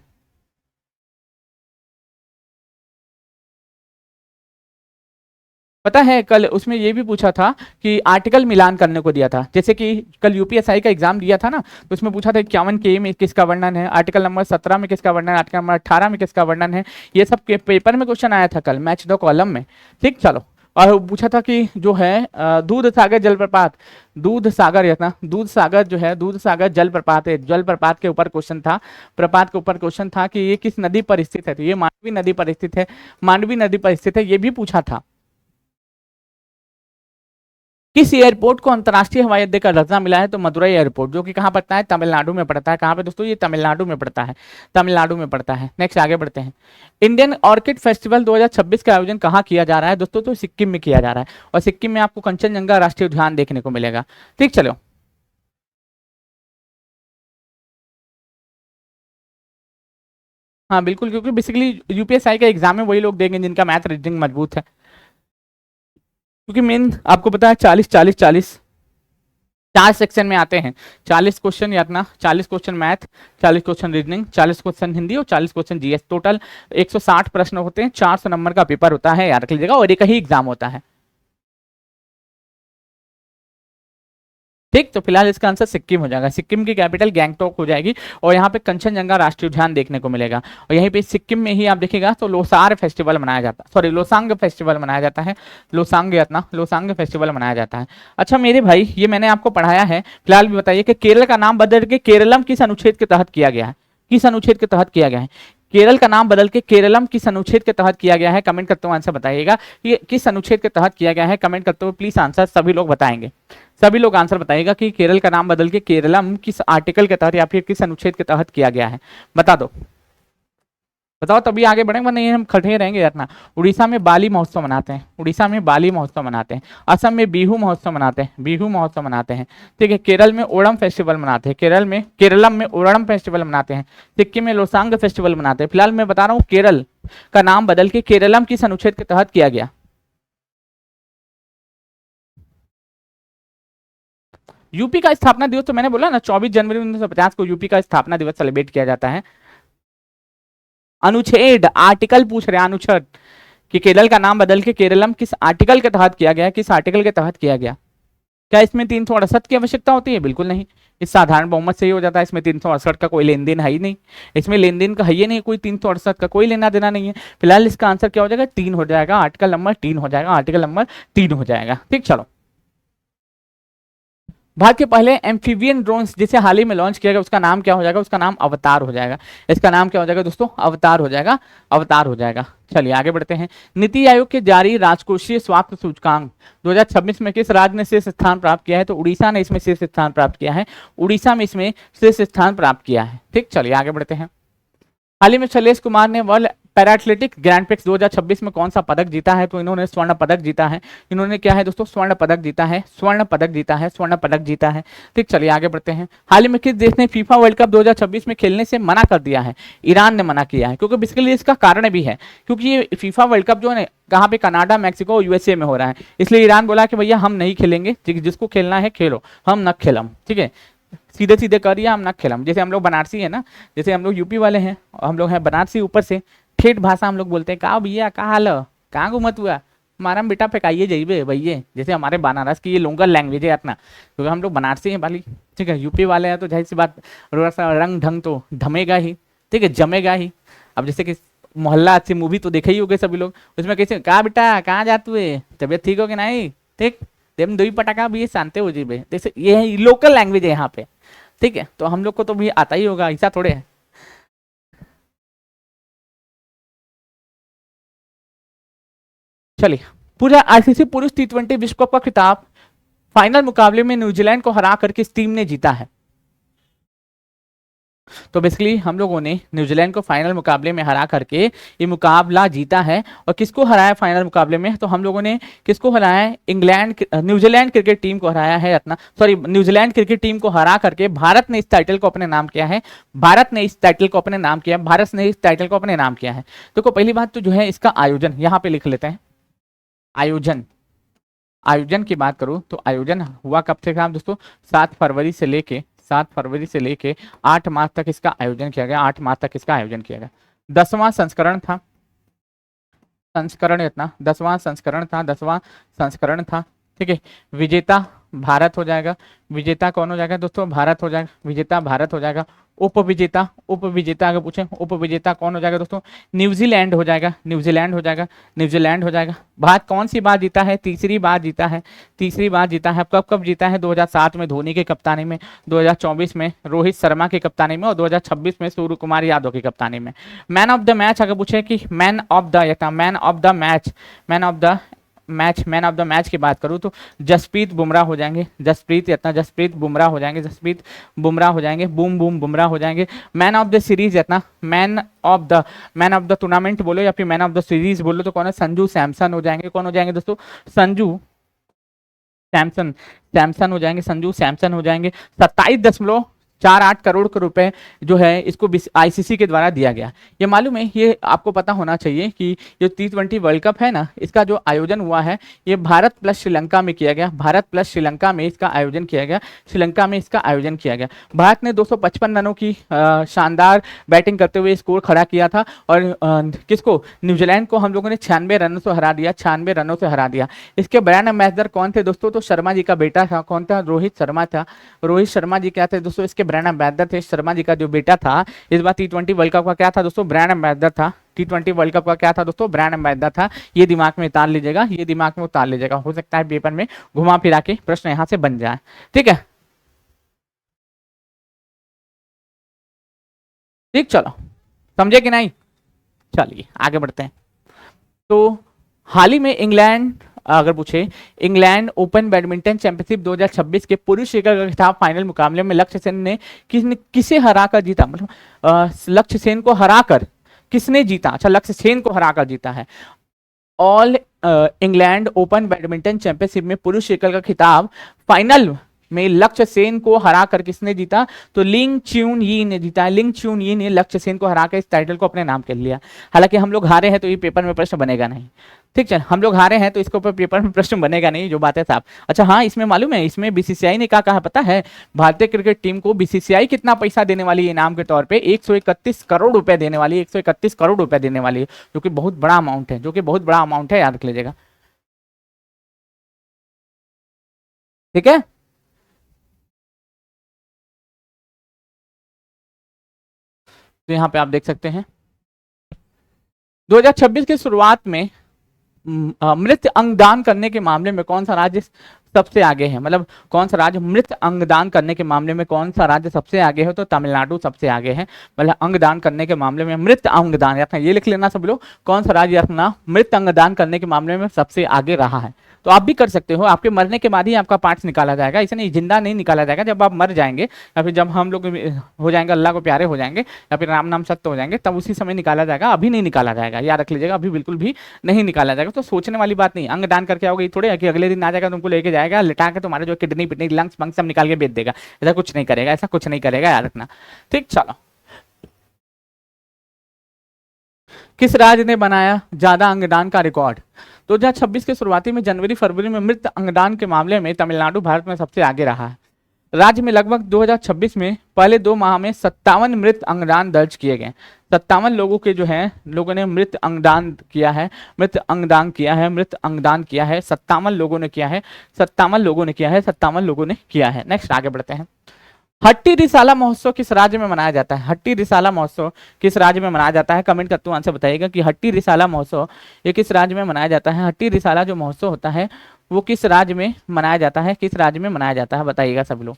पता है कल उसमें ये भी पूछा था कि आर्टिकल मिलान करने को दिया था, जैसे कि कल यूपीएसआई का एग्जाम दिया था ना, तो उसमें पूछा था 51 के में किसका वर्णन है, आर्टिकल नंबर 17 में किसका वर्णन है, आर्टिकल नंबर 18 में किसका वर्णन है, ये सब के पेपर में क्वेश्चन आया था कल मैच द कॉलम में। ठीक, चलो और पूछा था कि जो है दूध सागर जलप्रपात, दूध सागर या ना दूध सागर जो है दूध सागर जलप्रपात है, जलप्रपात के ऊपर क्वेश्चन था, प्रपात के ऊपर क्वेश्चन था कि ये किस नदी पर स्थित है, तो ये मांडवी नदी पर स्थित है, मांडवी नदी पर स्थित है, ये भी पूछा था। किस एयरपोर्ट को अंतर्राष्ट्रीय हवाई अड्डे का दर्जा मिला है? तो मदुरई एयरपोर्ट, जो कि कहाँ पड़ता है? तमिलनाडु में पड़ता है। कहाँ पे दोस्तों? ये तमिलनाडु में पड़ता है, तमिलनाडु में पड़ता है। नेक्स्ट आगे बढ़ते हैं। इंडियन ऑर्किड फेस्टिवल 2026 का आयोजन कहाँ किया जा रहा है दोस्तों? तो सिक्किम में किया जा रहा है और सिक्किम में आपको कंचनजंगा राष्ट्रीय उद्यान देखने को मिलेगा। ठीक, चलो हाँ बिल्कुल, क्योंकि बेसिकली यूपीएसआई का एग्जाम में वही लोग देंगे जिनका मैथ रीजनिंग मजबूत है, क्योंकि मेन आपको पता है 40-40-40 चार सेक्शन में आते हैं। 40 क्वेश्चन या अपना 40 question math, 40 question reasoning, 40 question Hindi और 40 क्वेश्चन जीएस, टोटल 160 प्रश्न होते हैं। 400 नंबर का पेपर होता है, याद रख लीजिएगा, और एक ही एग्जाम होता है। ठीक, तो फिलहाल इसका आंसर सिक्किम हो जाएगा। सिक्किम की कैपिटल गैंगटोक हो जाएगी और यहाँ पे कंचनजंगा राष्ट्रीय उद्यान देखने को मिलेगा। और यहीं पे सिक्किम में ही आप देखिएगा तो लोसार फेस्टिवल मनाया जाता है, सॉरी लोसांग फेस्टिवल मनाया जाता है, लोसांग यातना लोसांग फेस्टिवल मनाया जाता है। अच्छा मेरे भाई, ये मैंने आपको पढ़ाया है, फिलहाल भी बताइए कि केरल का नाम बदल के केरलम किस अनुच्छेद के तहत किया गया है? किस अनुच्छेद के तहत किया गया है? केरल का नाम बदल के केरलम किस अनुच्छेद के तहत किया गया है? कमेंट करते हुए आंसर बताइएगा, ये किस अनुच्छेद के तहत किया गया है? कमेंट करते हुए प्लीज आंसर सभी लोग बताएंगे, सभी लोग आंसर बताइएगा कि केरल का नाम बदल के केरलम किस आर्टिकल के तहत या फिर किस अनुच्छेद के तहत किया गया है, बता दो, बताओ तभी आगे बढ़ेंगे, वरना ये हम खड़े रहेंगे यार ना। उड़ीसा में बाली महोत्सव मनाते हैं, उड़ीसा में बाली महोत्सव मनाते हैं। असम में बिहू महोत्सव मनाते हैं, बिहू महोत्सव मनाते हैं। ठीक है, केरल में ओणम फेस्टिवल मनाते हैं, केरल में केरलम में ओणम फेस्टिवल मनाते हैं। सिक्किम में लोसांग फेस्टिवल मनाते हैं। फिलहाल मैं बता रहा हूँ केरल का नाम बदल के केरलम किस अनुच्छेद के तहत किया गया? यूपी का स्थापना दिवस तो मैंने बोला ना 24 जनवरी 1950 को यूपी का स्थापना दिवस सेलिब्रेट किया जाता है। अनुच्छेद, आर्टिकल पूछ रहे हैं, अनुच्छेद कि केरल का नाम बदल के केरलम किस आर्टिकल के तहत किया गया, किस आर्टिकल के तहत किया गया? क्या इसमें 368 की आवश्यकता होती है? बिल्कुल नहीं, इस साधारण बहुमत से ही हो जाता है। इसमें 368 का कोई लेन देन है ही नहीं, इसमें लेन देन का है ही नहीं, कोई 368 का कोई लेना देना नहीं है। फिलहाल इसका आंसर क्या हो जाएगा? 3 हो जाएगा, आर्टिकल नंबर 3 हो जाएगा, आर्टिकल नंबर 3 हो जाएगा। ठीक, चलो भारत के पहले एम्फीबियन ड्रोन्स जिसे हाल ही में लॉन्च किया गया उसका नाम क्या हो जाएगा? उसका नाम अवतार हो जाएगा। इसका नाम क्या हो जाएगा दोस्तों? अवतार हो जाएगा, अवतार हो जाएगा। चलिए आगे बढ़ते हैं। नीति आयोग के जारी राजकोषीय स्वास्थ्य सूचकांक 2026 में किस राज्य ने शीर्ष स्थान प्राप्त किया है? तो उड़ीसा ने इसमें शीर्ष स्थान प्राप्त किया है, उड़ीसा में इसमें शीर्ष स्थान प्राप्त किया है। ठीक, चलिए आगे बढ़ते हैं। हाल ही में शैलेश कुमार ने world para athletic grand prix 2026 में कौन सा पदक जीता है? तो इन्होंने स्वर्ण पदक जीता है। इन्होंने क्या है दोस्तों? स्वर्ण पदक जीता है, स्वर्ण पदक जीता है, स्वर्ण पदक जीता है। ठीक, चलिए आगे बढ़ते हैं। हाल ही में किस देश ने फीफा वर्ल्ड कप 2026 में खेलने से मना कर दिया है? ईरान ने मना किया है, क्योंकि बेसिकली इसका कारण भी है, क्योंकि ये फीफा वर्ल्ड कप जो है कहाँ पे, कनाडा, मैक्सिको, यूएसए में हो रहा है, इसलिए ईरान बोला कि भैया हम नहीं खेलेंगे, जिसको खेलना है खेलो, हम न खेलम। ठीक है, सीधे सीधे करिए, हम ना खेलम। जैसे हम लोग बनारसी है ना, जैसे हम लोग यूपी वाले हैं और हम लोग हैं बनारसी, ऊपर से ठेठ भाषा हम लोग बोलते हैं, कहा भैया कहा हाल, कहाँ घूमत हुआ, हमारा बेटा फेंकाइए जाइए भैया। जैसे हमारे बनारस की ये लोकल लैंग्वेज है अपना, क्योंकि हम लोग बनारसी हैं वाली। ठीक है, यूपी वाले हैं तो जाहिर सी बात थोड़ा सा रंग ढंग तो धमेगा ही, ठीक है, जमेगा ही। अब जैसे कि मोहल्ला अच्छी मूवी तो देखे ही होगे सभी लोग, उसमें कैसे, कहा बेटा कहाँ जाते हुए, तबियत ठीक हो कि नहीं? ठीक, देम दुई पटाखा भी ये शांति हो जीबे, जैसे ये लोकल लैंग्वेज है यहाँ पे, ठीक है, तो हम लोग को तो भी आता ही होगा, ऐसा थोड़े है। चलिए, पूरा आईसीसी पुरुष टी20 विश्व कप का खिताब फाइनल मुकाबले में न्यूजीलैंड को हरा करके इस टीम ने जीता है। तो बेसिकली हम लोगों ने न्यूजीलैंड को फाइनल मुकाबले में हरा करके ये मुकाबला जीता है। और किसको हराया फाइनल मुकाबले में, तो हम लोगों ने किसको हराया है, न्यूजीलैंड क्रिकेट टीम को हराया है, अपना सॉरी न्यूजीलैंड क्रिकेट टीम को हरा करके भारत ने इस टाइटल को अपने नाम किया है। भारत ने इस टाइटल को अपने नाम किया, भारत ने इस टाइटल को अपने नाम किया है। देखो पहली बात तो जो है इसका आयोजन यहाँ पे लिख लेते हैं। आयोजन, आयोजन की बात करूं तो आयोजन हुआ कब से था दोस्तों, 7 फरवरी से लेके 8 मार्च तक इसका आयोजन किया गया। 8 मार्च तक इसका आयोजन किया गया। 10वां संस्करण था, संस्करण इतना 10वां संस्करण था, 10वां संस्करण था, ठीक है। विजेता भारत हो जाएगा, विजेता कौन हो जाएगा दोस्तों, भारत हो जाएगा, विजेता भारत हो जाएगा। उपविजेता, उपविजेता अगर पूछे उपविजेता कौन हो जाएगा दोस्तों, न्यूजीलैंड हो जाएगा, न्यूजीलैंड हो जाएगा, न्यूजीलैंड हो जाएगा। भारत कौन सी बार जीता है, तीसरी बार जीता है, तीसरी बार जीता है। कब कब जीता है, 2007 में धोनी की कप्तानी में, 2024 में रोहित शर्मा की कप्तानी में और 2026 में सूर्य कुमार यादव की कप्तानी में। मैन ऑफ द मैच अगर पूछे कि man of the match, man of the match की बात करूं तो जसप्रीत बुमराह हो जाएंगे, जसप्रीत बुमराह हो जाएंगे, जसप्रीत बुमराह हो जाएंगे, बूम बूम बुमराह हो जाएंगे। Man of the series man of the tournament बोलो या फिर मैन ऑफ द सीरीज बोलो तो कौन है, संजू सैमसन हो जाएंगे। कौन हो जाएंगे दोस्तों, संजू सैमसन हो जाएंगे, संजू सैमसन हो जाएंगे। 27.48 करोड़ के रुपए जो है इसको आईसीसी के द्वारा दिया गया। ये मालूम है, ये आपको पता होना चाहिए कि ये टी20 वर्ल्ड कप है ना, इसका जो आयोजन हुआ है ये भारत प्लस श्रीलंका में किया गया, भारत प्लस श्रीलंका में इसका आयोजन किया गया, श्रीलंका में इसका आयोजन किया गया। भारत ने 255 रनों की शानदार बैटिंग करते हुए स्कोर खड़ा किया था और किसको, न्यूजीलैंड को हम लोगों ने 96 रनों से हरा दिया, 96 रनों से हरा दिया। इसके ब्रांड एम्बेसडर कौन थे दोस्तों, तो शर्मा जी का बेटा था, कौन था, रोहित शर्मा था। रोहित शर्मा जी क्या थे दोस्तों, इसके ब्रांड एम्बेसडर थे। शर्मा जी का जो बेटा था इस बार टी20 वर्ल्ड कप का क्या था दोस्तों, ब्रांड एम्बेसडर था। टी20 वर्ल्ड कप का क्या था दोस्तों, ब्रांड एम्बेसडर था। ये दिमाग में उतार लीजिएगा, ये दिमाग में उतार लीजिएगा, हो सकता है पेपर में घुमा फिरा के प्रश्न यहां से बन जाए, ठीक है। ठीक, चलो समझे कि नहीं, चलिए आगे बढ़ते हैं। तो हाल ही में इंग्लैंड अगर पूछे, इंग्लैंड ओपन बैडमिंटन चैंपियनशिप 2026 के पुरुष एकल का खिताब फाइनल मुकाबले में लक्ष्य सेन ने किसे हराकर जीता, मतलब लक्ष्य सेन को हराकर किसने जीता, अच्छा लक्ष्य सेन को हराकर जीता है। All England open badminton championship में पुरुष एकल का खिताब फाइनल में लक्ष्य सेन को हराकर किसने जीता, तो लिंग च्यून यी ने जीता है। लिंग च्यून यी ने लक्ष्य सेन को हराकर इस टाइटल को अपने नाम कर लिया। हालांकि हम लोग हारे हैं तो ये पेपर में प्रश्न बनेगा नहीं, ठीक है, हम लोग हारे हैं तो इसके ऊपर पेपर में प्रश्न बनेगा नहीं, जो बात है साहब। अच्छा हाँ, इसमें मालूम है, इसमें बीसीसीआई ने क्या कहा पता है, भारतीय क्रिकेट टीम को बीसीसीआई कितना पैसा देने वाली है इनाम के तौर पे, 131 करोड़ रुपए देने वाली है, 131 करोड़ रुपए देने वाली है, जो कि बहुत बड़ा अमाउंट है, जो कि बहुत बड़ा अमाउंट है, याद रख लीजिएगा, ठीक है। तो यहाँ पे आप देख सकते हैं 2026 की शुरुआत में मृत अंगदान करने के मामले में कौन सा राज्य सबसे आगे है, मतलब कौन सा राज्य मृत अंगदान करने के मामले में कौन सा राज्य सबसे आगे है, तो तमिलनाडु सबसे आगे है। मतलब अंगदान करने के मामले में मृत अंगदान, ये लिख लेना सब लोग, कौन सा राज्य अपना मृत अंगदान करने के मामले में सबसे आगे रहा है। तो आप भी कर सकते हो, आपके मरने के बाद ही आपका पार्ट्स निकाला जाएगा, इसे नहीं जिंदा नहीं निकाला जाएगा। जब आप मर जाएंगे या फिर जब हम लोग हो जाएंगे, अल्लाह को प्यारे हो जाएंगे या फिर राम नाम सत्य हो जाएंगे, तब उसी समय निकाला जाएगा, अभी नहीं निकाला जाएगा, याद रख लीजिएगा, अभी बिल्कुल भी नहीं निकाला जाएगा। तो सोचने वाली बात नहीं, अंगदान करके आओगे थोड़े कि अगले दिन आ जाएगा तुमको लेके जाएगा, लिटा के तुम्हारे जो किडनी पिडनी लंग्स बंग्स सब निकाल के बेच देगा, ऐसा कुछ नहीं करेगा, ऐसा कुछ नहीं करेगा, याद रखना, ठीक। चलो, किस राज्य ने बनाया ज्यादा अंगदान का रिकॉर्ड, 2026 के शुरुआती में जनवरी फरवरी में मृत अंगदान के मामले में तमिलनाडु भारत में सबसे आगे रहा है। राज्य में लगभग 2026 में पहले 2 माह में 57 मृत अंगदान दर्ज किए गए। 57 लोगों के जो है लोगों ने मृत अंगदान किया है, मृत अंगदान किया है, मृत अंगदान किया है, 57 लोगों ने किया है, 57 लोगों ने किया है, 57 लोगों ने किया है। नेक्स्ट आगे बढ़ते हैं। हट्टी रिसाला महोत्सव किस राज्य में मनाया जाता है, हट्टी रिसाला महोत्सव किस राज्य में मनाया जाता है, कमेंट करते हुए आंसर बताइएगा कि हट्टी रिसाला महोत्सव ये किस राज्य में मनाया जाता है। हट्टी रिसाला जो महोत्सव होता है वो किस राज्य में मनाया जाता है, किस राज्य में मनाया जाता है, बताइएगा सब लोग।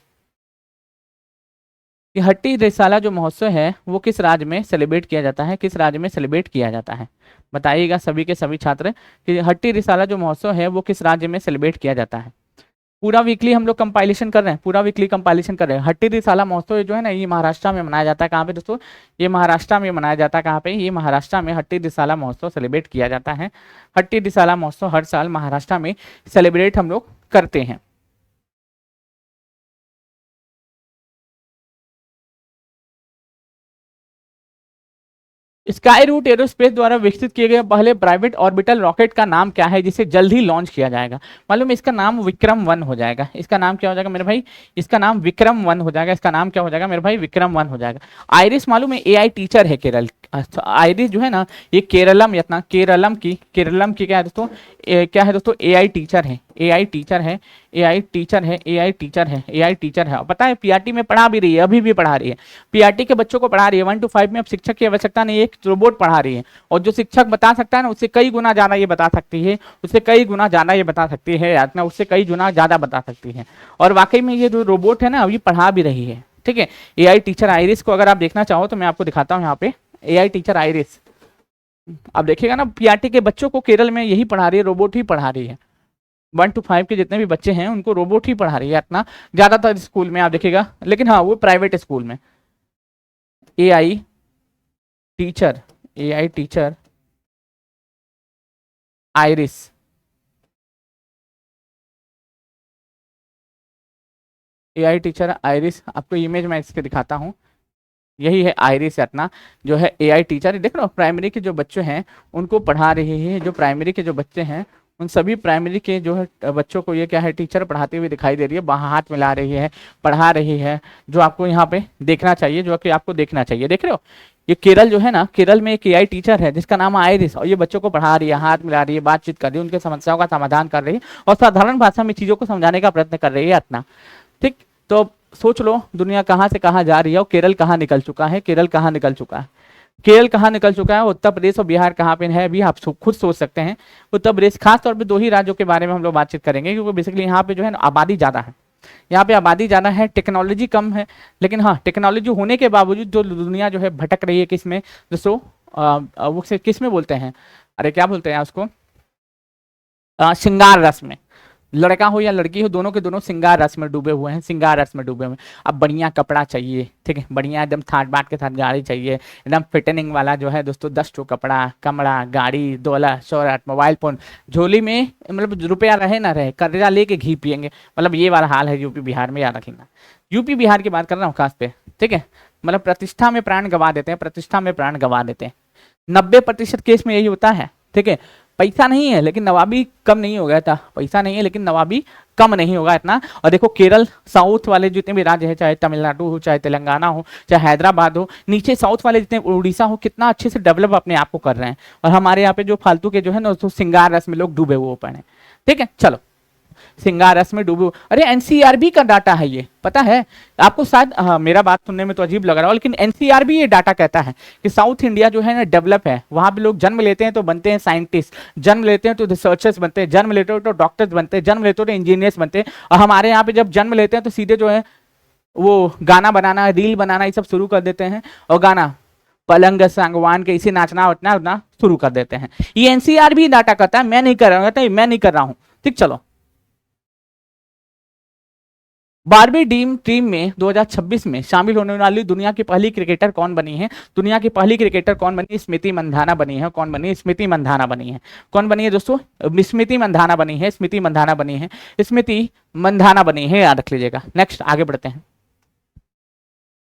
कि हट्टी रिसाला जो महोत्सव है वो किस राज्य में सेलिब्रेट किया जाता है, किस राज्य में सेलिब्रेट किया जाता है, बताइएगा सभी के सभी छात्र कि हट्टी रिसाला जो महोत्सव है वो किस राज्य में सेलिब्रेट किया जाता है। पूरा वीकली हम लोग कंपाइलेशन कर रहे हैं, पूरा वीकली कंपाइलेशन कर रहे हैं। हट्टी रिसाला महोत्सव जो है ना ये महाराष्ट्र में मनाया जाता है। कहाँ पे दोस्तों, ये महाराष्ट्र में मनाया जाता है। कहाँ पे, ये महाराष्ट्र में हट्टी रिसाला महोत्सव सेलिब्रेट किया जाता है। हट्टी रिसाला महोत्सव हर साल महाराष्ट्र में सेलिब्रेट हम लोग करते हैं। स्काई रूट एरोस्पेस द्वारा विकसित किए गए पहले प्राइवेट ऑर्बिटल रॉकेट का नाम क्या है जिसे जल्द ही लॉन्च किया जाएगा? मालूम है, इसका नाम विक्रम 1 हो जाएगा। इसका नाम क्या हो जाएगा मेरे भाई? इसका नाम विक्रम 1 हो जाएगा। इसका नाम क्या हो जाएगा मेरे भाई? विक्रम 1 हो जाएगा। आइरिस मालूम है एआई टीचर है केरल। अच्छा, आइरिस जो है ना ये केरलम यत्ना केरलम की क्या है दोस्तों? क्या है दोस्तों? एआई टीचर है, एआई टीचर है, एआई टीचर है, एआई टीचर है, एआई टीचर है। पता है पीआरटी में पढ़ा भी रही है, अभी भी पढ़ा रही है। पीआरटी के बच्चों को पढ़ा रही है 1 to 5 में। अब शिक्षक की आवश्यकता नहीं, एक रोबोट पढ़ा रही है। और जो शिक्षक बता सकता है ना उससे कई गुना ज्यादा ये बता सकती है, उससे कई गुना ज्यादा ये बता सकती है, यातना उससे कई गुना ज्यादा बता सकती है। और वाकई में ये जो रोबोट है ना अभी पढ़ा भी रही है। ठीक है, एआई टीचर आइरिस को अगर आप देखना चाहो तो मैं आपको दिखाता हूँ यहाँ पे एआई टीचर आइरिस। अब देखिएगा ना पीआरटी के बच्चों को केरल में यही पढ़ा रही है, रोबोट ही पढ़ा रही है। 1 to 5 के जितने भी बच्चे हैं उनको रोबोट ही पढ़ा रही है इतना ज्यादातर स्कूल में आप देखिएगा। लेकिन हाँ वो प्राइवेट स्कूल में। AI teacher, AI teacher iris, AI teacher iris. आपको इमेज मैं इसके दिखाता हूँ, यही है आइरिस रत्ना जो है एआई टीचर। देख रहे हो प्राइमरी के जो बच्चे हैं उनको पढ़ा रही है। जो प्राइमरी के जो बच्चे हैं उन सभी प्राइमरी के जो है बच्चों को ये क्या है टीचर पढ़ाते हुए दिखाई दे रही है, वहाँ हाथ मिला रही है, पढ़ा रही है। जो आपको यहाँ पे देखना चाहिए, जो कि आपको देखना चाहिए। देख रहे हो ये केरल जो है ना, केरल में एक एआई टीचर है जिसका नाम आइरिस, और ये बच्चों को पढ़ा रही है, हाथ मिला रही है, बातचीत कर रही है, उनके समस्याओं का समाधान कर रही है और साधारण भाषा में चीजों को समझाने का प्रयत्न कर रही है इतना। ठीक, तो सोच लो दुनिया कहाँ से कहाँ जा रही है और केरल कहाँ निकल चुका है, केरल कहाँ निकल चुका है, केरल कहाँ निकल चुका है। उत्तर प्रदेश और बिहार कहाँ पे है अभी आप खुद सोच सकते हैं। उत्तर प्रदेश, खास तौर पे 2 ही राज्यों के बारे में हम लोग बातचीत करेंगे क्योंकि बेसिकली यहाँ पे जो है आबादी ज़्यादा है, यहाँ पे आबादी ज़्यादा है, टेक्नोलॉजी कम है। लेकिन हाँ टेक्नोलॉजी होने के बावजूद जो दुनिया जो है भटक रही है किसमें दोस्तों, वो किस में बोलते हैं, अरे क्या बोलते हैं उसको, श्रृंगार रस में। लड़का हो या लड़की हो दोनों के दोनों श्रृंगार रस में डूबे हुए हैं, श्रृंगार रस में डूबे हुए हैं। अब बढ़िया कपड़ा चाहिए, ठीक है, बढ़िया एकदम थाट बाट के साथ गाड़ी चाहिए, एकदम फिटनिंग वाला जो है दोस्तों 10 ठो कपड़ा, कमरा, गाड़ी, दौलत, शोहरत, मोबाइल फोन, झोली में मतलब रुपया रहे ना रहे कर्जा लेके घी पियेंगे। मतलब ये वाला हाल है यूपी बिहार में, याद रखना। यूपी बिहार की बात कर रहा हूँ खास पे, ठीक है। मतलब प्रतिष्ठा में प्राण गंवा देते हैं, प्रतिष्ठा में प्राण गंवा देते हैं। 90% केस में यही होता है, ठीक है। पैसा नहीं है लेकिन नवाबी कम नहीं हो गया था, पैसा नहीं है लेकिन नवाबी कम नहीं होगा इतना। और देखो केरल, साउथ वाले जितने भी राज्य हैं, चाहे तमिलनाडु हो, चाहे तेलंगाना हो, चाहे हैदराबाद हो, नीचे साउथ वाले जितने उड़ीसा हो, कितना अच्छे से डेवलप अपने आप को कर रहे हैं। और हमारे यहाँ पे जो फालतू के जो है ना तो श्रृंगार रस में लोग डूबे हुए पड़े हैं, ठीक है। चलो श्रृंगार रस में डूबे, अरे एनसीआरबी का डाटा है ये, पता है आपको शायद। मेरा बात सुनने में तो अजीब लग रहा है लेकिन एनसीआरबी ये डाटा कहता है कि साउथ इंडिया जो है ना डेवलप है, वहां पे लोग जन्म लेते हैं तो बनते हैं साइंटिस्ट, जन्म लेते हैं तो रिसर्चर्स बनते हैं, जन्म लेते हो तो डॉक्टर्स बनते हैं, जन्म लेते हो तो इंजीनियर्स बनते हैं। और हमारे यहाँ पे जब जन्म लेते हैं तो सीधे जो है वो गाना बनाना, रील बनाना ये सब शुरू कर देते हैं। और गाना पलंग सांगवान के इसे नाचना उठना उठना शुरू कर देते हैं। ये एनसीआरबी डाटा कहता है, मैं नहीं कर रहा हूँ, मैं नहीं कर रहा हूँ, ठीक। चलो 12वीं टीम में 2026 में शामिल होने वाली दुनिया की पहली क्रिकेटर कौन बनी है? दुनिया की पहली क्रिकेटर कौन बनी? स्मृति मंधाना बनी है। कौन बनी? स्मृति मंधाना बनी है। कौन बनी है दोस्तों? स्मृति मंधाना बनी है, स्मृति मंधाना बनी है, स्मृति मंधाना बनी है, याद रख लीजिएगा। नेक्स्ट आगे बढ़ते हैं।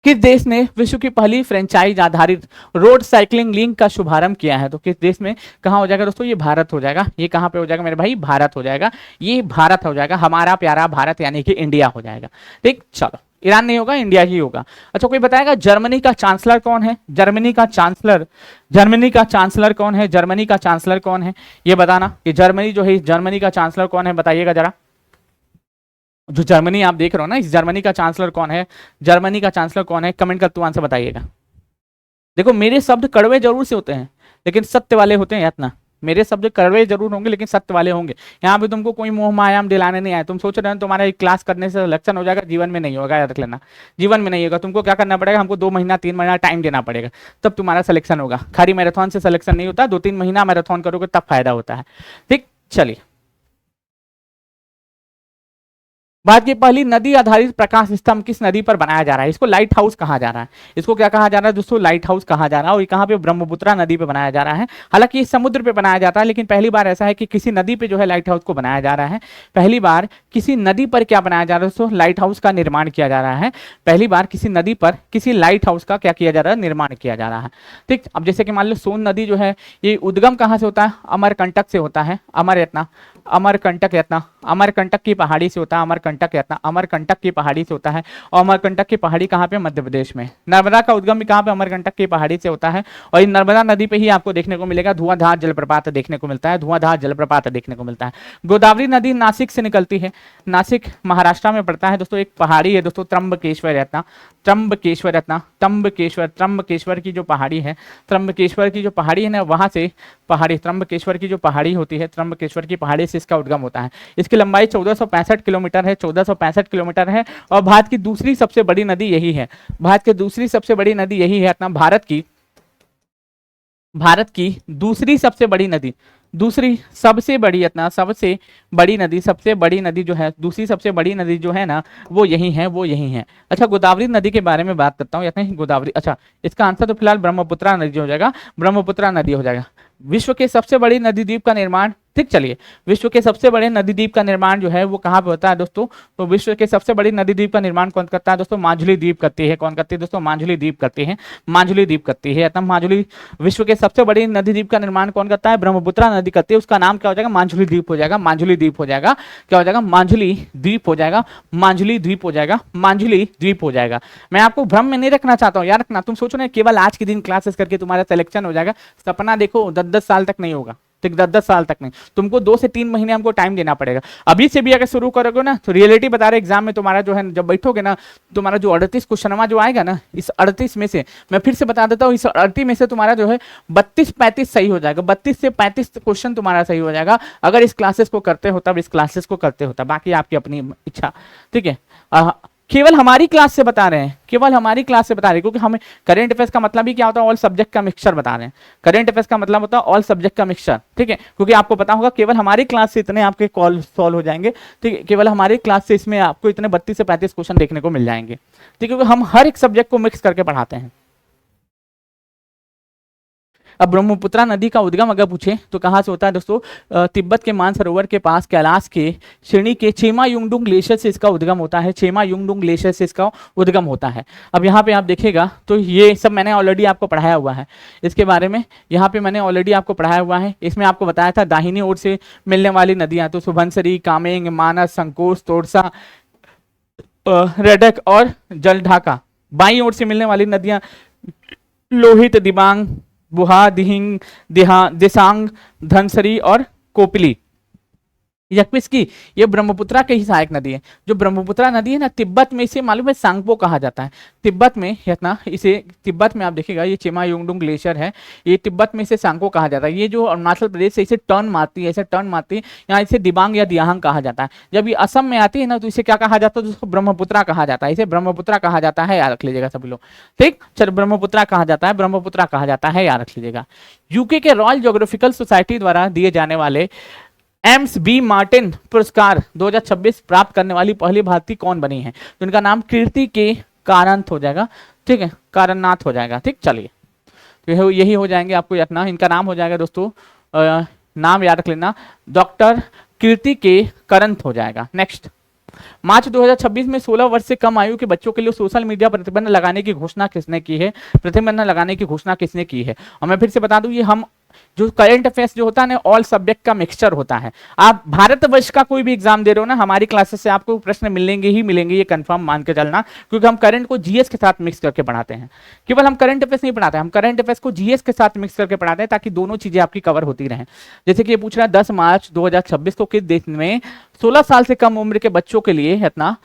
किस देश ने विश्व की पहली फ्रेंचाइज आधारित रोड साइकिलिंग लिंक का शुभारंभ किया है? तो किस देश में, कहाँ हो जाएगा दोस्तों? ये भारत हो जाएगा। ये कहाँ पे हो जाएगा मेरे भाई? भारत हो जाएगा। ये भारत हो जाएगा, हमारा प्यारा भारत यानी कि इंडिया हो जाएगा, ठीक। चलो ईरान नहीं होगा, इंडिया ही होगा। अच्छा कोई बताएगा जर्मनी का चांसलर कौन है? जर्मनी का चांसलर, जर्मनी का चांसलर कौन है? जर्मनी का चांसलर कौन है ये बताना। कि जर्मनी जो है, जर्मनी का चांसलर कौन है बताइएगा जरा। जो जर्मनी आप देख रहे हो ना, इस जर्मनी का चांसलर कौन है? जर्मनी का चांसलर कौन है? कमेंट करते हुए आंसर बताइएगा। देखो मेरे शब्द कड़वे जरूर से होते हैं लेकिन सत्य वाले होते हैं इतना, मेरे शब्द कड़वे जरूर होंगे लेकिन सत्य वाले होंगे। यहाँ पे तुमको कोई मोह माया दिलाने नहीं आए। तुम सोच रहे हो तुम्हारा एक क्लास करने से सिलेक्शन हो जाएगा, जीवन में नहीं होगा, याद रख लेना, जीवन में नहीं होगा। तुमको क्या करना पड़ेगा, हमको 2 महीना 3 महीना टाइम देना पड़ेगा, तब तुम्हारा सिलेक्शन होगा। खाली मैराथन से सिलेक्शन नहीं होता, 2-3 महीना मैराथन करोगे तब फायदा होता है। ठीक, चलिए भारत की पहली नदी आधारित प्रकाश स्तंभ किस नदी पर बनाया जा रहा है? इसको लाइट हाउस कहा जा रहा है। इसको क्या कहा जा रहा है दोस्तों? लाइट हाउस कहा जा रहा है। और ये कहाँ पे? ब्रह्मपुत्रा नदी पे बनाया जा रहा है। हालांकि ये समुद्र पे बनाया जाता है, लेकिन पहली बार ऐसा है कि किसी नदी पे जो है लाइट हाउस को बनाया जा रहा है। पहली बार किसी नदी पर क्या बनाया जा रहा है दोस्तों? लाइट हाउस का निर्माण किया जा रहा है। पहली बार किसी नदी पर किसी लाइट हाउस का क्या किया जा रहा है? निर्माण किया जा रहा है। ठीक, अब जैसे कि मान लो सोन नदी जो है ये उद्गम कहाँ से होता है? अमरकंटक से होता है। अमरकंटक यत्ना, अमरकंटक की पहाड़ी से होता है। अमरकंटक यत्ना अमरकंटक की पहाड़ी से होता है। और अमरकंटक की पहाड़ी कहाँ पे? मध्य प्रदेश में। नर्मदा का उद्गम भी कहाँ पे? अमरकंटक की पहाड़ी से होता है। और इन नर्मदा नदी पे ही आपको देखने को मिलेगा धुआंधार जलप्रपात देखने को मिलता है। धुआंधार जलप्रपात देखने को मिलता है। गोदावरी नदी नासिक से निकलती है। नासिक महाराष्ट्र में पड़ता है दोस्तों। एक पहाड़ी है दोस्तों त्र्यंबकेश्वर यत्ना, त्र्यंबकेश्वर यत्ना, त्र्यंबकेश्वर की जो पहाड़ी है, त्र्यंबकेश्वर की जो पहाड़ी है ना, वहां से पहाड़ी त्र्यंबकेश्वर की जो पहाड़ी होती है, त्र्यंबकेश्वर की पहाड़ी से इसका उद्गम होता है। इसकी लंबाई 1465 किलोमीटर है, 1465 किलोमीटर है। और भारत की दूसरी सबसे बड़ी नदी यही है। भारत की दूसरी सबसे बड़ी नदी यही है अपना। भारत की दूसरी सबसे बड़ी नदी, दूसरी सबसे बड़ी अपना सबसे बड़ी नदी जो है, दूसरी सबसे बड़ी नदी जो है ना, वो यही है। अच्छा, गोदावरी नदी के बारे में बात करता हूँ। गोदावरी, अच्छा इसका आंसर तो फिलहाल ब्रह्मपुत्रा नदी हो जाएगा, ब्रह्मपुत्रा नदी हो जाएगा। विश्व के सबसे बड़े नदी द्वीप का निर्माण, ठीक, चलिए विश्व के सबसे बड़े नदी द्वीप का निर्माण जो है वो कहाँ पे होता है दोस्तों? तो विश्व के सबसे बड़ी नदी द्वीप का निर्माण कौन करता है दोस्तों? माजुली द्वीप करती है। कौन करती है दोस्तों? माजुली द्वीप करती है। माजुली द्वीप करती है तब माजुली। विश्व के सबसे बड़ी नदी द्वीप का निर्माण कौन करता है? ब्रह्मपुत्रा नदी करती है। उसका नाम क्या हो जाएगा? माजुली द्वीप हो जाएगा। माजुली द्वीप हो जाएगा। क्या हो जाएगा? माजुली द्वीप हो जाएगा। माजुली द्वीप हो जाएगा। माजुली द्वीप हो जाएगा। मैं आपको भ्रम में नहीं रखना चाहता हूँ, याद रखना। तुम सोचो ना केवल आज के दिन क्लासेस करके तुम्हारा सिलेक्शन हो जाएगा, सपना देखो 10-10 साल तक नहीं होगा। ठीक, 10-10 साल तक नहीं, तुमको 2 से 3 महीने हमको टाइम देना पड़ेगा। अभी से भी अगर शुरू करोगे ना तो रियलिटी बता रहे एग्जाम में तुम्हारा जो है जब बैठोगे ना, तुम्हारा जो 38 क्वेश्चन जो आएगा ना, इस 38 में से मैं फिर से बता देता हूँ, इस 38 में से तुम्हारा जो है 32-35 सही हो जाएगा। 32 से 35 क्वेश्चन तुम्हारा सही हो जाएगा अगर इस क्लासेस को करते हो, तब इस क्लासेस को करते हो तब। बाकी आपकी अपनी इच्छा। ठीक है, केवल हमारी क्लास से बता रहे हैं, केवल हमारी क्लास से बता रहे हैं, क्योंकि हमें करंट अफेयर्स का मतलब ही क्या होता है? ऑल सब्जेक्ट का मिक्सचर बता रहे हैं। करंट अफेयर्स का मतलब होता है ऑल सब्जेक्ट का मिक्सचर। ठीक है, क्योंकि आपको पता होगा केवल हमारी क्लास से इतने आपके कॉल सॉल्व हो जाएंगे। ठीक है, केवल हमारी क्लास से इसमें आपको इतने 32 से 35 क्वेश्चन देखने को मिल जाएंगे। ठीक है, क्योंकि हम हर एक सब्जेक्ट को मिक्स करके पढ़ाते हैं। अब ब्रह्मपुत्रा नदी का उद्गम अगर पूछे तो कहाँ से होता है दोस्तों? तिब्बत के मानसरोवर के पास कैलाश के श्रेणी के छेमा युंगडुंग ग्लेशियर से इसका उद्गम होता है। छेमा युंगडुंग ग्लेशियर से इसका उद्गम होता है। अब यहाँ पे आप देखिएगा तो ये सब मैंने ऑलरेडी आपको पढ़ाया हुआ है इसके बारे में। यहाँ पे मैंने ऑलरेडी आपको पढ़ाया हुआ है। इसमें आपको बताया था दाहिनी ओर से मिलने वाली नदियां तो सुबनसरी, कामेंग, मानस, संकोच, तोरसा, रेडक और जलढाका। बाईं ओर से मिलने वाली नदियां लोहित, दिबांग, बुहा, दिहिंग, दिसांग, धनसरी और कोपिली। यक्विस की ये ब्रह्मपुत्रा के ही सहायक नदी है। जो ब्रह्मपुत्रा नदी है ना, तिब्बत में इसे मालूम है सांगपो कहा जाता है। तिब्बत में है ना, इसे तिब्बत में आप देखिएगा ये चेमा युंगडुंग ग्लेशियर है, ये तिब्बत में इसे सांगपो कहा जाता है। ये जो अरुणाचल प्रदेश से इसे टर्न मारती है, ऐसे टर्न मारती है, यहाँ इसे दिबांग या दियांग कहा जाता है। जब ये असम में आती है ना तो इसे क्या कहा जाता है? उसको ब्रह्मपुत्रा कहा जाता है। इसे ब्रह्मपुत्रा कहा जाता है, याद रख लीजिएगा सभी लोग। ठीक, चलो ब्रह्मपुत्रा कहा जाता है, ब्रह्मपुत्रा कहा जाता है, याद रख लीजिएगा। यूके के रॉयल ज्योग्राफिकल सोसाइटी द्वारा दिए जाने वाले एम्स बी मार्टिन पुरस्कार 2026 प्राप्त करने वाली पहली भारतीय कौन बनी है? तो इनका नाम कीर्ति के कारंत हो जाएगा। ठीक है, कारनाथ हो जाएगा। ठीक, चलिए तो यही हो जाएंगे आपको अपना। इनका नाम हो जाएगा दोस्तों, नाम याद रख लेना, डॉक्टर कीर्ति के करंत हो जाएगा। नेक्स्ट, मार्च 2026 में 16 वर्ष से कम आयु के बच्चों के लिए सोशल मीडिया प्रतिबंध लगाने की घोषणा किसने की है? प्रतिबंध लगाने की घोषणा किसने की है? और मैं फिर से बता दूं, ये हम जो करंट अफेयर्स जो होता है ना, ऑल सब्जेक्ट का मिक्सचर होता है। आप भारतवर्ष का कोई भी एग्जाम दे रहे हो ना, हमारी क्लासेस से आपको प्रश्न मिलेंगे ही मिलेंगे, ये कंफर्म मान के चलना, क्योंकि हम करंट को जीएस के साथ मिक्स करके पढ़ाते हैं। केवल हम करंट अफेयर्स नहीं पढ़ाते, हम करंट अफेयर्स को जीएस के साथ मिक्स करके पढ़ाते हैं, ताकि दोनों चीजें आपकी कवर होती रहें। जैसे कि ये पूछ रहा है 10 मार्च 2026 को किस देश में 16 साल से कम उम्र के बच्चों के लिए इतना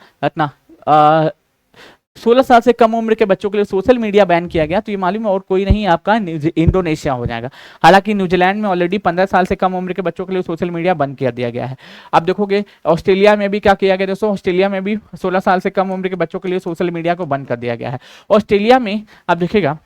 16 साल से कम उम्र के बच्चों के लिए सोशल मीडिया बैन किया गया, तो ये मालूम है और कोई नहीं आपका इंडोनेशिया हो जाएगा। हालांकि न्यूजीलैंड में ऑलरेडी 15 साल से कम उम्र के बच्चों के लिए सोशल मीडिया बंद कर दिया गया है। अब देखोगे ऑस्ट्रेलिया में भी क्या किया गया दोस्तों, ऑस्ट्रेलिया में भी 16 साल से कम उम्र के बच्चों के लिए सोशल मीडिया को बंद कर दिया गया है। ऑस्ट्रेलिया में आप देखिएगा,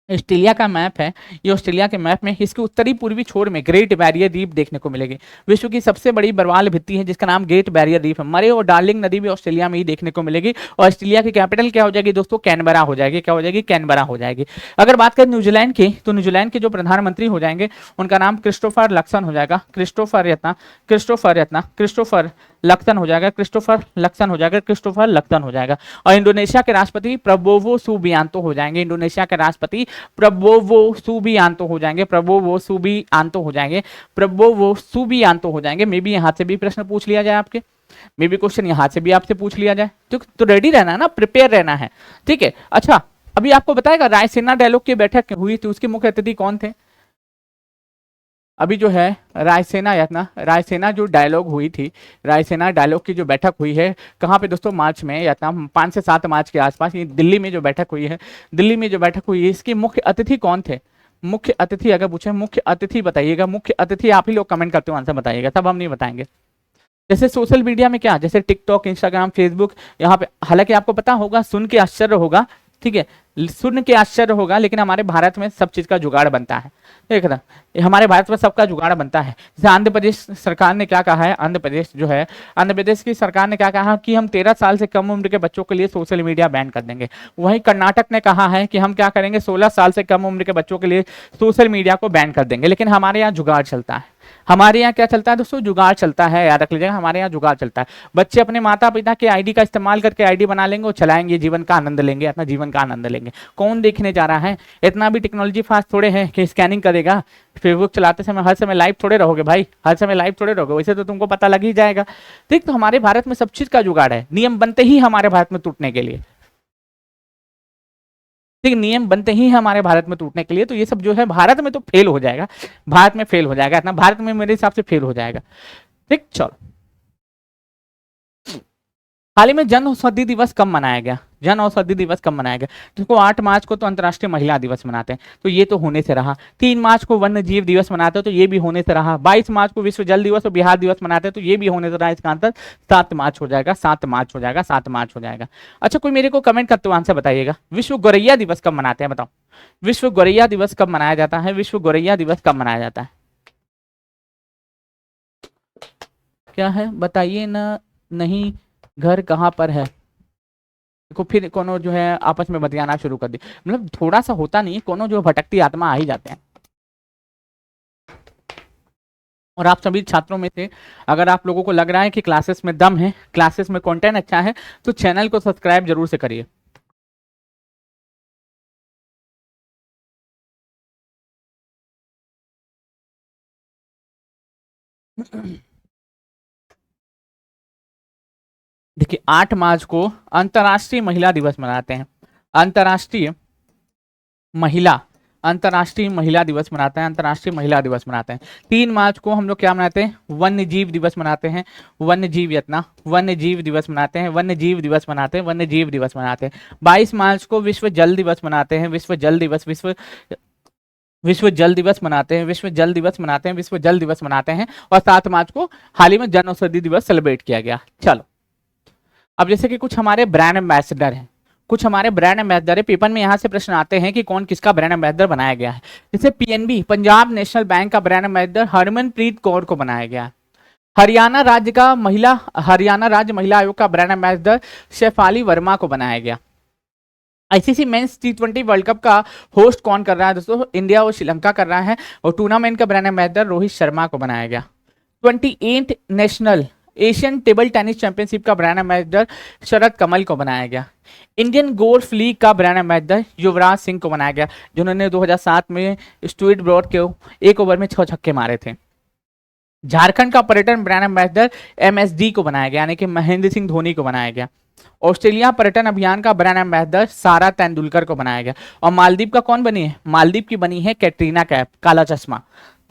ऑस्ट्रेलिया का मैप है, ये ऑस्ट्रेलिया के मैप में इसके उत्तरी पूर्वी छोर में ग्रेट बैरियर रीफ देखने को मिलेगी। विश्व की सबसे बड़ी बर्वाल भित्ति है जिसका नाम ग्रेट बैरियर रीफ है। मरे और डार्लिंग नदी भी ऑस्ट्रेलिया में ही देखने को मिलेगी। और ऑस्ट्रेलिया की कैपिटल क्या हो जाएगी दोस्तों, कैनबरा हो जाएगी। क्या हो जाएगी, कैनबरा हो जाएगी। अगर बात करें न्यूजीलैंड की, तो न्यूजीलैंड के जो प्रधानमंत्री हो जाएंगे उनका नाम क्रिस्टोफर लक्सन हो जाएगा। क्रिस्टोफर लक्सन हो जाएगा, क्रिस्टोफर लक्सन हो जाएगा, क्रिस्टोफर लक्सन हो जाएगा। और इंडोनेशिया के राष्ट्रपति प्रबोवो सुबियांतो हो जाएंगे। इंडोनेशिया के राष्ट्रपति प्रबोवो सुबियांतो हो जाएंगे, प्रबोवो सुबियांतो हो जाएंगे, प्रबोवो सुबियांतो हो जाएंगे। मे बी यहाँ से भी प्रश्न पूछ लिया जाए आपके, मे बी क्वेश्चन यहाँ से भी आपसे पूछ लिया जाए, तो रेडी रहना है ना, प्रिपेयर रहना है, ठीक है। अच्छा, अभी आपको बताएगा रायसीना डायलॉग की बैठक हुई थी, उसके मुख्य अतिथि कौन थे? अभी जो है रायसेना जो डायलॉग हुई थी, रायसेना डायलॉग की जो बैठक हुई है कहाँ पे दोस्तों, मार्च में या 5 से 7 मार्च के आसपास, ये दिल्ली में जो बैठक हुई है, दिल्ली में जो बैठक हुई है, इसके मुख्य अतिथि कौन थे? मुख्य अतिथि अगर पूछे, मुख्य अतिथि बताइएगा। मुख्य अतिथि आप ही लोग कमेंट करते हो, आंसर बताइएगा, तब हम नहीं बताएंगे। जैसे सोशल मीडिया में क्या, जैसे टिकटॉक, इंस्टाग्राम, फेसबुक, यहाँ पे हालांकि आपको पता होगा, सुन के आश्चर्य होगा, ठीक है, सुन के आश्चर्य होगा, लेकिन हमारे भारत में सब चीज का जुगाड़ बनता है। देख ना, हमारे भारत में सबका जुगाड़ बनता है। जैसे आंध्र प्रदेश सरकार ने क्या कहा है, आंध्र प्रदेश की सरकार ने क्या कहा कि हम 13 साल से कम उम्र के बच्चों के लिए सोशल मीडिया बैन कर देंगे। वहीं कर्नाटक ने कहा है कि हम क्या करेंगे, 16 साल से कम उम्र के बच्चों के लिए सोशल मीडिया को बैन कर देंगे। लेकिन हमारे यहाँ जुगाड़ चलता है, हमारे यहाँ क्या चलता है दोस्तों, जुगाड़ चलता है, याद रख लीजिएगा, हमारे यहाँ जुगाड़ चलता है। बच्चे अपने माता पिता के आईडी का इस्तेमाल करके आईडी बना लेंगे और चलाएंगे, जीवन का आनंद लेंगे, अपना जीवन का आनंद लेंगे। कौन देखने जा रहा है, इतना भी टेक्नोलॉजी फास्ट थोड़े है कि स्कैनिंग करेगा। फेसबुक चलाते समय हर समय लाइव थोड़े रहोगे भाई, हर समय लाइव थोड़े रहोगे, वैसे तो तुमको पता लग ही जाएगा। ठीक, तो हमारे भारत में सब चीज का जुगाड़ है, नियम बनते ही हमारे भारत में टूटने के लिए, ठीक, नियम बनते ही हमारे भारत में टूटने के लिए। तो ये सब जो है भारत में तो फेल हो जाएगा, भारत में फेल हो जाएगा, इतना भारत में मेरे हिसाब से फेल हो जाएगा। ठीक, चलो, हाल ही में जन औषधि दिवस कब मनाया गया, जन औषधि दिवस कब मनाया गया? देखो 8 मार्च को तो अंतर्राष्ट्रीय महिला दिवस मनाते हैं, तो ये तो होने से रहा। 3 मार्च को वन्य जीव दिवस मनाते हैं, तो ये भी होने से रहा। 22 मार्च को विश्व जल दिवस और बिहार दिवस मनाते हैं, तो ये भी होने से रहा। इसका आंसर 7 मार्च हो जाएगा, 7 मार्च हो जाएगा, 7 मार्च हो जाएगा। अच्छा, कोई मेरे को कमेंट करते हुए आंसर बताइएगा, विश्व गौरैया दिवस कब मनाते हैं, बताओ, विश्व गौरैया दिवस कब मनाया जाता है? विश्व गौरैया दिवस कब मनाया जाता है, क्या है बताइए ना। नहीं, घर कहाँ पर है? देखो फिर कोनो जो है आपस में बतियाना शुरू कर दी, मतलब थोड़ा सा होता नहीं है, कोनो जो भटकती आत्मा आ ही जाते हैं। और आप सभी छात्रों में से अगर आप लोगों को लग रहा है कि क्लासेस में दम है, क्लासेस में कंटेंट अच्छा है, तो चैनल को सब्सक्राइब जरूर से करिए। देखिए 8 मार्च को अंतर्राष्ट्रीय महिला दिवस मनाते हैं, अंतर्राष्ट्रीय महिला दिवस मनाते हैं, अंतर्राष्ट्रीय महिला दिवस मनाते हैं। 3 मार्च को हम लोग क्या मनाते हैं, वन्य जीव दिवस मनाते हैं, वन्य जीव दिवस मनाते हैं, वन्य जीव दिवस मनाते हैं, वन्य जीव दिवस मनाते हैं। 22 मार्च को विश्व जल दिवस मनाते हैं, विश्व जल दिवस मनाते हैं, विश्व जल दिवस मनाते हैं। और 7 मार्च को हाल ही में जन औषधि दिवस सेलिब्रेट किया गया। चलो, अब जैसे कि कुछ हमारे ब्रांड एम्बेसडर हैं, पेपर में यहाँ से प्रश्न आते हैं कि कौन किसका ब्रांड एम्बेसडर बनाया गया है। जैसे पीएनबी, पंजाब नेशनल बैंक का ब्रांड एम्बेसडर हरमनप्रीत कौर को बनाया गया है। हरियाणा राज्य महिला आयोग का ब्रांड एम्बेसडर शेफाली वर्मा को बनाया गया। ICC men's T20 world cup का होस्ट कौन कर रहा है दोस्तों, इंडिया और श्रीलंका कर रहा है। और टूर्नामेंट का ब्रांड एम्बेसडर रोहित शर्मा को बनाया गया। 28 national Asian table tennis championship का ब्रांड एम्बेसडर शरद कमल को बनाया गया। इंडियन गोल्फ लीग का ब्रांड एम्बेसडर युवराज सिंह को बनाया गया, जिन्होंने 2007 में स्टुअर्ट ब्रॉड के 1 ओवर में 6 छक्के मारे थे। झारखंड का पर्यटन ब्रांड एम्बेसडर MSD को बनाया गया, यानी कि महेंद्र सिंह धोनी को बनाया गया। ऑस्ट्रेलिया पर्यटन अभियान का ब्रांड एम्बेसडर सारा तेंदुलकर को बनाया गया। और मालदीव का कौन बनी है, मालदीव की बनी है कैटरीना कैफ, काला चश्मा।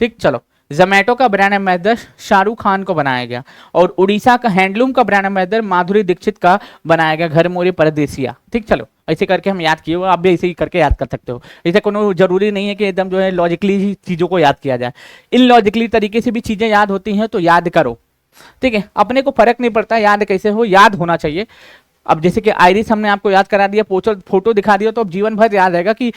ठीक, चलो जोमेटो का ब्रांड एम्बेसडर शाहरुख खान को बनाया गया, और उड़ीसा का हैंडलूम का ब्रांड एम्बेसडर माधुरी दीक्षित का बनाया गया, घर मोरे परदेसिया। ठीक, चलो ऐसे करके हम याद किए, आप भी ऐसे ही करके याद कर सकते हो। ऐसे कोनो जरूरी नहीं है कि एकदम जो है लॉजिकली ही चीजों को याद किया जाए, इन लॉजिकली तरीके से भी चीजें याद होती हैं, तो याद करो। ठीक है, अपने को फर्क नहीं पड़ता याद कैसे हो, याद होना चाहिए। अब जैसे कि आइरिस हमने आपको याद करा दिया, फोटो दिखा दिया, तो अब जीवन भर याद रहेगा कि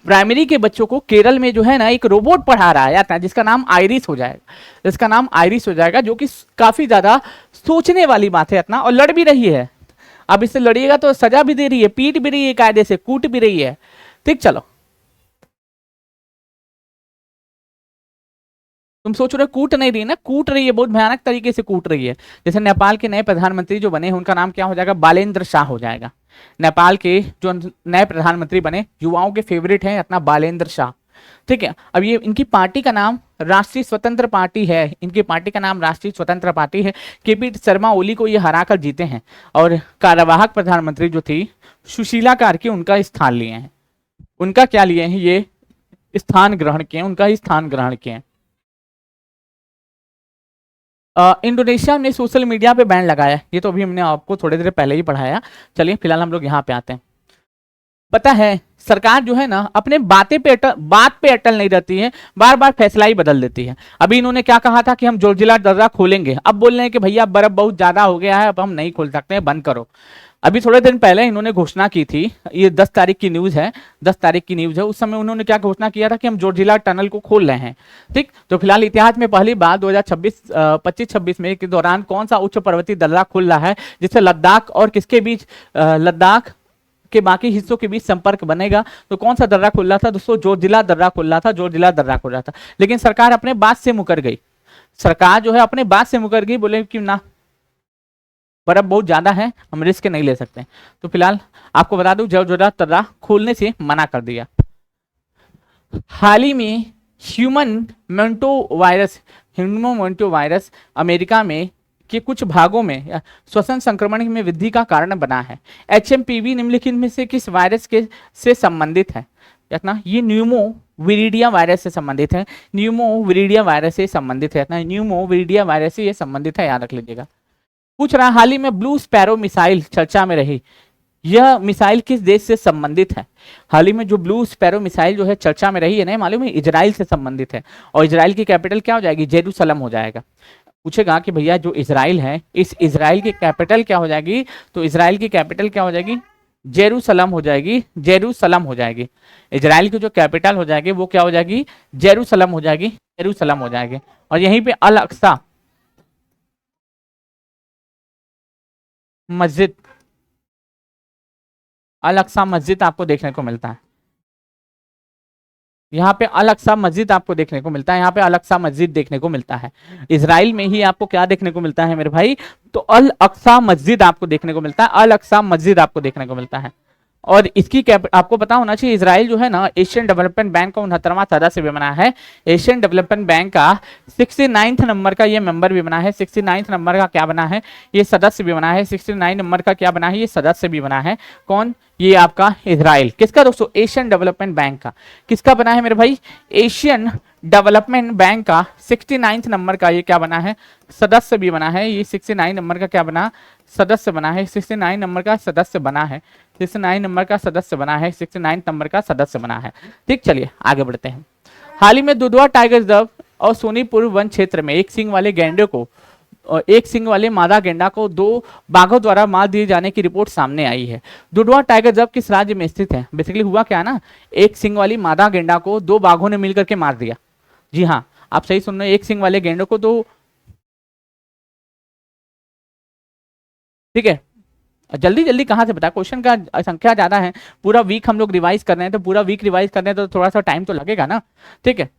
प्राइमरी के बच्चों को केरल में जो है ना एक रोबोट पढ़ा रहा है जिसका नाम आइरिस हो जाएगा, जिसका नाम आइरिस हो जाएगा, जो कि काफी ज्यादा सोचने वाली बात है इतना, और लड़ भी रही है। अब इससे लड़िएगा तो सजा भी दे रही है, पीट भी रही है, कायदे से कूट भी रही है। ठीक, चलो तुम सोच रहे हो कूट नहीं रही है ना, कूट रही है, बहुत भयानक तरीके से कूट रही है। जैसे नेपाल के नए प्रधानमंत्री जो बने हैं उनका नाम क्या हो जाएगा, बालेंद्र शाह हो जाएगा। नेपाल के जो नए प्रधानमंत्री बने, युवाओं के फेवरेट हैं अपना बालेंद्र शाह। ठीक है, अब ये इनकी पार्टी का नाम राष्ट्रीय स्वतंत्र पार्टी है, इनकी पार्टी का नाम राष्ट्रीय स्वतंत्र पार्टी है। केपी शर्मा ओली को ये हराकर जीते हैं, और कार्यवाहक प्रधानमंत्री जो थी सुशीला कार्की उनका स्थान लिए हैं। उनका क्या लिए हैं, ये स्थान ग्रहण किए, उनका ही स्थान ग्रहण किए। इंडोनेशिया ने सोशल मीडिया पे बैन लगाया, ये तो अभी हमने आपको थोड़ी देर पहले ही पढ़ाया। चलिए फिलहाल हम लोग यहाँ पे आते हैं। पता है सरकार जो है ना अपने बात पे अटल नहीं रहती है, बार बार फैसला ही बदल देती है। अभी इन्होंने क्या कहा था कि हम जोजिला दर्रा खोलेंगे, अब बोल रहे हैं कि भैया बर्फ बहुत ज्यादा हो गया है, अब हम नहीं खोल सकते हैं, बंद करो। अभी थोड़े दिन पहले इन्होंने घोषणा की थी, ये 10 तारीख की न्यूज है, 10 तारीख की न्यूज है, उस समय उन्होंने क्या घोषणा किया था कि हम जोजिला टनल को खोल रहे हैं। ठीक, तो फिलहाल इतिहास में पहली बार 2025-26 में के दौरान कौन सा उच्च पर्वतीय दर्रा खुल रहा है, जिससे लद्दाख और किसके बीच, लद्दाख के बाकी हिस्सों के बीच संपर्क बनेगा। तो कौन सा दर्रा खुल रहा था दोस्तों, जोजिला दर्रा खुल रहा था, जोजिला दर्रा खुल रहा था। लेकिन सरकार अपने बात से मुकर गई, सरकार जो है अपने बात से मुकर गई, बोले कि ना बर्फ बहुत ज्यादा है, हम रिस्क नहीं ले सकते। तो फिलहाल आपको बता दूं जोजिला दर्रा खोलने से मना कर दिया। हाल ही में ह्यूमन मोन्टो वायरस अमेरिका में के कुछ भागों में श्वसन संक्रमण में वृद्धि का कारण बना है। HMPV निम्नलिखित में से किस वायरस के से संबंधित है, इतना ये न्यूमोविरिडिया वायरस से संबंधित है, न्यूमोविरिडिया वायरस से संबंधित है, इतना न्यूमोविरिडिया वायरस से ये संबंधित है, याद रख लीजिएगा। पूछ रहा हाल ही में ब्लू स्पैरो मिसाइल चर्चा में रही, यह मिसाइल किस देश से संबंधित है। हाल ही में जो ब्लू स्पैरो मिसाइल जो है चर्चा में रही है, नहीं मालूम है, इजराइल से संबंधित है, और इजराइल की कैपिटल क्या हो जाएगी, जेरूसलम हो जाएगा। पूछेगा कि भैया जो इजराइल है, इस इजराइल की कैपिटल क्या हो जाएगी, तो इजराइल की कैपिटल क्या हो जाएगी, जेरूसलम हो जाएगी, जेरूसलम हो जाएगी। इजराइल की जो कैपिटल हो जाएगी वो क्या हो जाएगी, जेरूसलम हो जाएगी, जेरूसलम हो जाएगी। और यहीं पे अल अक्सा मस्जिद, अल अक्सा मस्जिद आपको देखने को मिलता है, यहाँ पे अल अक्सा मस्जिद आपको देखने को मिलता है, यहाँ पे अल अक्सा मस्जिद देखने को मिलता है। इजराइल में ही आपको क्या देखने को मिलता है मेरे भाई, तो अल अक्सा मस्जिद आपको देखने को मिलता है, अल अक्सा मस्जिद आपको देखने को मिलता है। और इसकी आपको पता होना चाहिए इजराइल जो है ना एशियन डेवलपमेंट बैंक का 69वां सदस्य भी बना है, एशियन डेवलपमेंट बैंक का 69 नंबर का ये मेंबर भी बना है, 69 नंबर का क्या बना है, ये सदस्य भी बना है, 69 नंबर का क्या बना है, ये सदस्य भी बना है। कौन, ये आपका इजराइल, किसका दोस्तों, एशियन डेवलपमेंट बैंक का, किसका बना है मेरे भाई, एशियन डेवलपमेंट बैंक का 69 नंबर का ये क्या बना है, सदस्य भी बना है। ये 69 नंबर का क्या बना, सदस्य बना है, 69 नंबर का सदस्य बना है, 69 नंबर का सदस्य बना है, 69 नंबर का सदस्य बना है। ठीक, चलिए आगे बढ़ते हैं। हाल ही में दुधवा टाइगर रिजर्व और सोनीपुर वन क्षेत्र में एक सींग वाले गैंडे को और एक सिंग वाले मादा गेंडा को 2 बाघों द्वारा मार दिए जाने की रिपोर्ट सामने आई है। दुधवा टाइगर रिजर्व किस राज्य में स्थित है। बेसिकली हुआ क्या ना, एक सिंग वाली मादा गेंडा को 2 बाघों ने मिलकर के मार दिया। जी हाँ, आप सही सुन रहे हैं, एक सिंग वाले गेंडे को 2, ठीक है। जल्दी जल्दी कहाँ से बता, क्वेश्चन का संख्या ज्यादा है, पूरा वीक हम लोग रिवाइज कर रहे हैं, तो पूरा वीक रिवाइज करने हैं तो थोड़ा सा टाइम तो लगेगा ना, ठीक है।